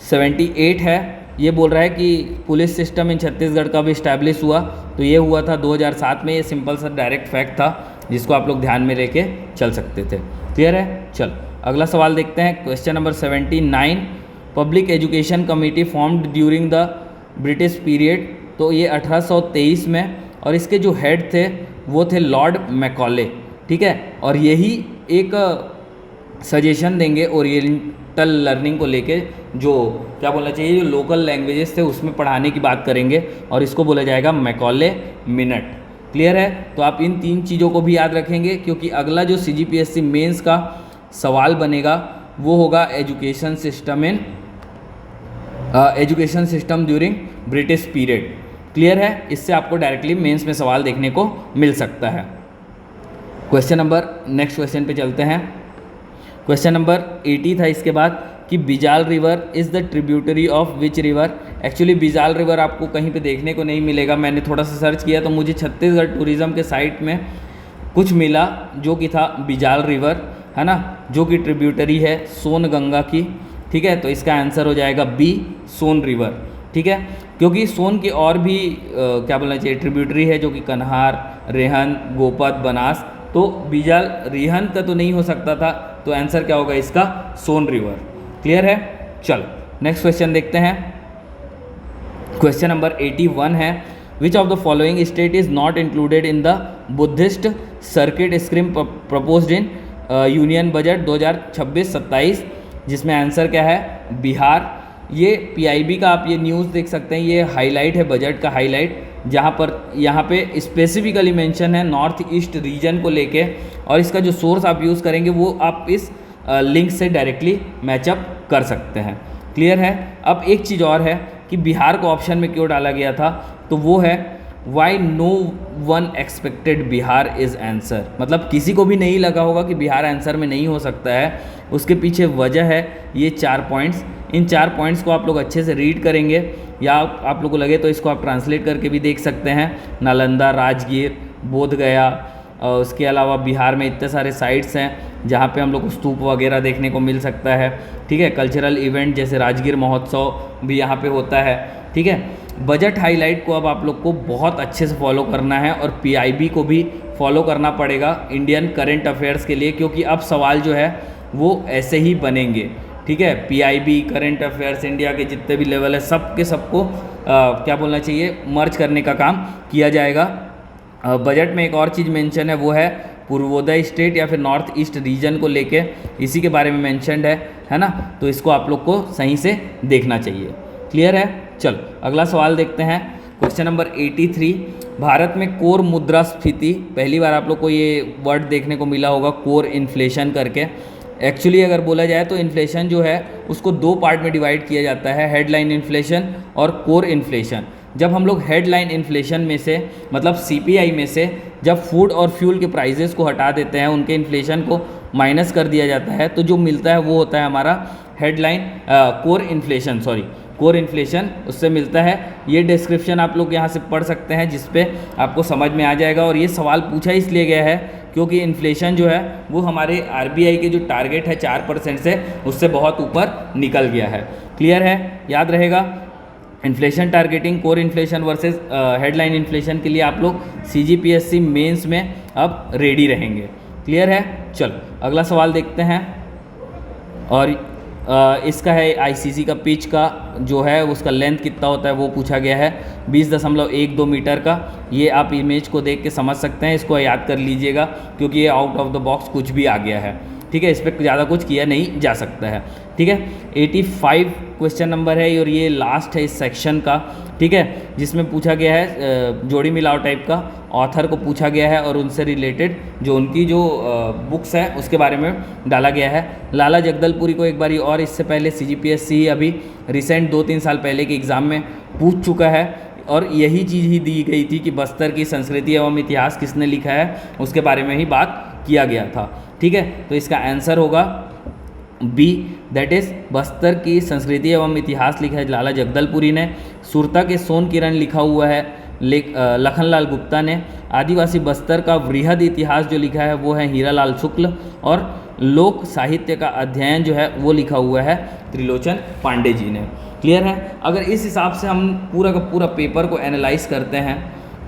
78 है। ये बोल रहा है कि पुलिस सिस्टम इन छत्तीसगढ़ कब इस्टेब्लिश हुआ, तो ये हुआ था 2007 में। ये सिंपल सा डायरेक्ट फैक्ट था जिसको आप लोग ध्यान में लेके चल सकते थे। क्लियर है, चल अगला सवाल देखते हैं। Question number 79, public education committee formed during the British period, तो ये 1823 में, और इसके जो हेड थे वो थे लॉर्ड मैकॉले, ठीक है, और यही एक सजेशन देंगे ओरिएंटल लर्निंग को लेके, जो क्या बोलना चाहिए, जो लोकल लैंग्वेजेस थे उसमें पढ़ाने की बात करेंगे, और इसको बोला जाएगा मैकॉले मिनट। क्लियर है, तो आप इन 3 चीज़ों को भी याद रखेंगे, क्योंकि अगला जो सीजीपीएससी मेंस का सवाल बनेगा वो होगा education system during British period. Clear है, इससे आपको डायरेक्टली मेंस में सवाल देखने को मिल सकता है। नेक्स्ट क्वेश्चन पे चलते हैं। क्वेश्चन नंबर 80 था इसके बाद कि Bijal river is the tributary of which river. Actually Bijal river आपको कहीं पे देखने को नहीं मिलेगा। मैंने थोड़ा सा सर्च किया तो मुझे छत्तीसगढ़ टूरिज़्म के साइट में कुछ मिला जो कि था बिजाल रिवर, है ना, जो कि ट्रिब्यूटरी है सोन गंगा की, ठीक है, तो इसका आंसर हो जाएगा बी, सोन रिवर, ठीक है, क्योंकि सोन की और भी क्या बोलना चाहिए ट्रिब्यूटरी है, जो कि कन्हार, रेहन, गोपत, बनास, तो बिजाल रिहन का तो नहीं हो सकता था, तो आंसर क्या होगा इसका, सोन रिवर। क्लियर है, चलो नेक्स्ट क्वेश्चन देखते हैं। क्वेश्चन नंबर 81 है, which of the following state is not included in the Buddhist circuit scheme proposed in union budget 2026-27, जिसमें आंसर क्या है, बिहार। ये पीआईबी का आप ये न्यूज़ देख सकते हैं, ये हाईलाइट है, बजट का हाईलाइट, जहाँ पर यहाँ पे स्पेसिफिकली मेंशन है नॉर्थ ईस्ट रीजन को लेके, और इसका जो सोर्स आप यूज़ करेंगे वो आप इस लिंक से डायरेक्टली मैचअप कर सकते हैं। क्लियर है। अब एक चीज़ और है कि बिहार को ऑप्शन में क्यों डाला गया था, तो वो है why no one expected Bihar is answer, मतलब किसी को भी नहीं लगा होगा कि बिहार आंसर में नहीं हो सकता है। उसके पीछे वजह है ये 4 पॉइंट्स। इन 4 पॉइंट्स को आप लोग अच्छे से रीड करेंगे, या आप लोग को लगे तो इसको आप ट्रांसलेट करके भी देख सकते हैं। नालंदा, राजगीर, बोधगया, और उसके अलावा बिहार में इतने सारे साइट्स हैं जहाँ पे हम लोग को स्तूप वगैरह देखने को मिल सकता है, ठीक है। कल्चरल इवेंट जैसे राजगीर महोत्सव भी यहाँ पे होता है, ठीक है। बजट हाईलाइट को अब आप लोग को बहुत अच्छे से फॉलो करना है, और पीआईबी को भी फॉलो करना पड़ेगा इंडियन करंट अफेयर्स के लिए, क्योंकि अब सवाल जो है वो ऐसे ही बनेंगे, ठीक है। पीआईबी, करंट अफेयर्स, इंडिया के जितने भी लेवल है सबको क्या बोलना चाहिए, मर्ज करने का काम किया जाएगा। बजट में एक और चीज़ मेंशन है, वो है पूर्वोदय स्टेट या फिर नॉर्थ ईस्ट रीजन को लेके, इसी के बारे में मेंशनड है ना, तो इसको आप लोग को सही से देखना चाहिए। क्लियर है। चलो अगला सवाल देखते हैं। क्वेश्चन नंबर 83, भारत में कोर मुद्रास्फीति, पहली बार आप लोग को ये वर्ड देखने को मिला होगा, कोर इन्फ्लेशन करके। एक्चुअली अगर बोला जाए तो इन्फ्लेशन जो है उसको 2 पार्ट में डिवाइड किया जाता है, हेडलाइन इन्फ्लेशन और कोर इन्फ्लेशन। जब हम लोग हेडलाइन इन्फ्लेशन में से, मतलब सीपीआई में से, जब फूड और फ्यूल के प्राइजेस को हटा देते हैं, उनके इन्फ्लेशन को माइनस कर दिया जाता है, तो जो मिलता है वो होता है हमारा headline core inflation, core inflation उससे मिलता है। ये डिस्क्रिप्शन आप लोग यहाँ से पढ़ सकते हैं, जिस पे आपको समझ में आ जाएगा। और ये सवाल पूछा इसलिए गया है क्योंकि इन्फ्लेशन जो है वो हमारे आरबीआई के जो टारगेट है 4% से, उससे बहुत ऊपर निकल गया है। क्लियर है, याद रहेगा। Inflation targeting, core inflation versus headline inflation के लिए आप लोग CGPSC मेंस में अब रेडी रहेंगे। क्लियर है। चलो अगला सवाल देखते हैं। और इसका है ICC का पिच का जो है उसका लेंथ कितना होता है वो पूछा गया है, 20.12 मीटर का। ये आप इमेज को देख के समझ सकते हैं, इसको याद कर लीजिएगा क्योंकि ये आउट ऑफ द बॉक्स कुछ भी आ गया है। ठीक है, इस पर ज़्यादा कुछ किया नहीं जा सकता है। ठीक है, 85 क्वेश्चन नंबर है और ये लास्ट है इस सेक्शन का। ठीक है, जिसमें पूछा गया है जोड़ी मिलाओ टाइप का, ऑथर को पूछा गया है और उनसे रिलेटेड जो उनकी जो बुक्स है उसके बारे में डाला गया है। लाला जगदलपुरी को एक बारी और इससे पहले CGPSC अभी रिसेंट 2-3 साल पहले के एग्ज़ाम में पूछ चुका है और यही चीज़ ही दी गई थी कि बस्तर की संस्कृति एवं इतिहास किसने लिखा है उसके बारे में ही बात किया गया था। ठीक है, तो इसका आंसर होगा B, दैट इज़ बस्तर की संस्कृति एवं इतिहास लिखा है लाला जगदलपुरी ने। सुरता के सोन किरण लिखा हुआ है लखनलाल गुप्ता ने। आदिवासी बस्तर का वृहद इतिहास जो लिखा है वो है हीरालाल शुक्ल। और लोक साहित्य का अध्ययन जो है वो लिखा हुआ है त्रिलोचन पांडे जी ने। क्लियर है। अगर इस हिसाब से हम पूरा का पूरा पेपर को एनालाइज करते हैं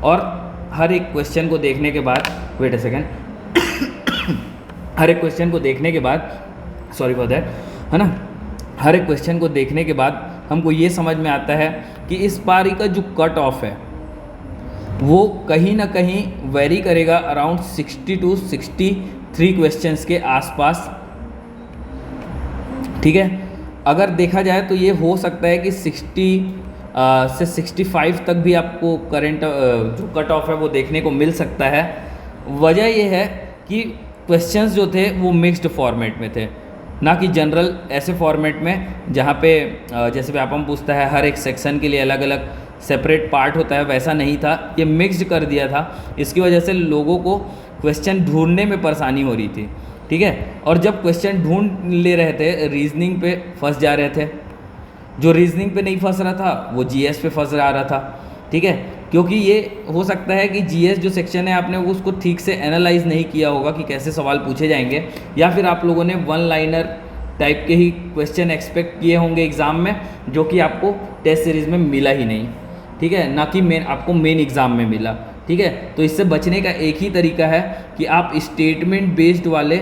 और हर एक क्वेश्चन को देखने के बाद, वेट अ सेकेंड, हर एक क्वेश्चन को देखने के बाद, सॉरी फॉर दैट, है ना, हर एक क्वेश्चन को देखने के बाद हमको ये समझ में आता है कि इस पारी का जो कट ऑफ है वो कहीं ना कहीं वेरी करेगा अराउंड 60 to 63 क्वेश्चंस के आसपास। ठीक है, अगर देखा जाए तो ये हो सकता है कि 60 से 65 तक भी आपको करंट जो कट ऑफ है वो देखने को मिल सकता है। वजह ये है कि क्वेश्चंस जो थे वो मिक्स्ड फॉर्मेट में थे, ना कि जनरल ऐसे फॉर्मेट में जहाँ पे जैसे व्यापम पूछता है हर एक सेक्शन के लिए अलग अलग सेपरेट पार्ट होता है, वैसा नहीं था। ये मिक्स्ड कर दिया था, इसकी वजह से लोगों को क्वेश्चन ढूंढने में परेशानी हो रही थी। ठीक है, और जब क्वेश्चन ढूंढ ले रहे थे रीजनिंग पे फंस जा रहे थे, जो रीजनिंग पे नहीं फंस रहा था वो GS पे फंस रहा था। ठीक है, क्योंकि ये हो सकता है कि GS जो सेक्शन है आपने उसको ठीक से एनालाइज नहीं किया होगा कि कैसे सवाल पूछे जाएंगे, या फिर आप लोगों ने वन लाइनर टाइप के ही क्वेश्चन एक्सपेक्ट किए होंगे एग्ज़ाम में, जो कि आपको टेस्ट सीरीज़ में मिला ही नहीं। ठीक है, ना कि आपको मेन एग्ज़ाम में मिला। ठीक है, तो इससे बचने का एक ही तरीका है कि आप स्टेटमेंट बेस्ड वाले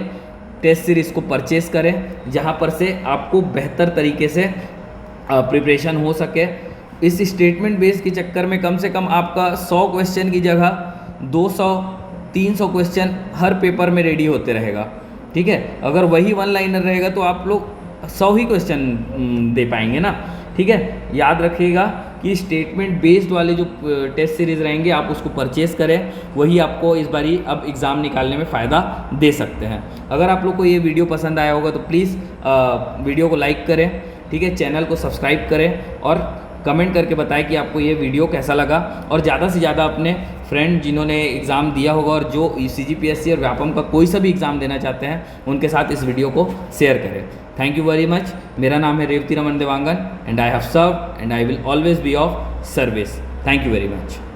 टेस्ट सीरीज़ को परचेस करें, जहाँ पर से आपको बेहतर तरीके से प्रिपरेशन हो सके। इस स्टेटमेंट बेस के चक्कर में कम से कम आपका 100 क्वेश्चन की जगह 200-300 क्वेश्चन हर पेपर में रेडी होते रहेगा। ठीक है, अगर वही वन लाइनर रहेगा तो आप लोग 100 ही क्वेश्चन दे पाएंगे ना। ठीक है, याद रखिएगा कि स्टेटमेंट बेस्ड वाले जो टेस्ट सीरीज़ रहेंगे आप उसको परचेस करें, वही आपको इस बारी अब एग्ज़ाम निकालने में फ़ायदा दे सकते हैं। अगर आप लोग को ये वीडियो पसंद आया होगा तो प्लीज़ वीडियो को लाइक करें। ठीक है, चैनल को सब्सक्राइब करें और कमेंट करके बताएं कि आपको ये वीडियो कैसा लगा। और ज़्यादा से ज़्यादा अपने फ्रेंड जिन्होंने एग्ज़ाम दिया होगा और जो CGPSC और व्यापम का कोई सा भी एग्ज़ाम देना चाहते हैं उनके साथ इस वीडियो को शेयर करें। Thank you very much. मेरा नाम है Revati Raman Dewangan and I have served and I will always be of service. Thank you very much.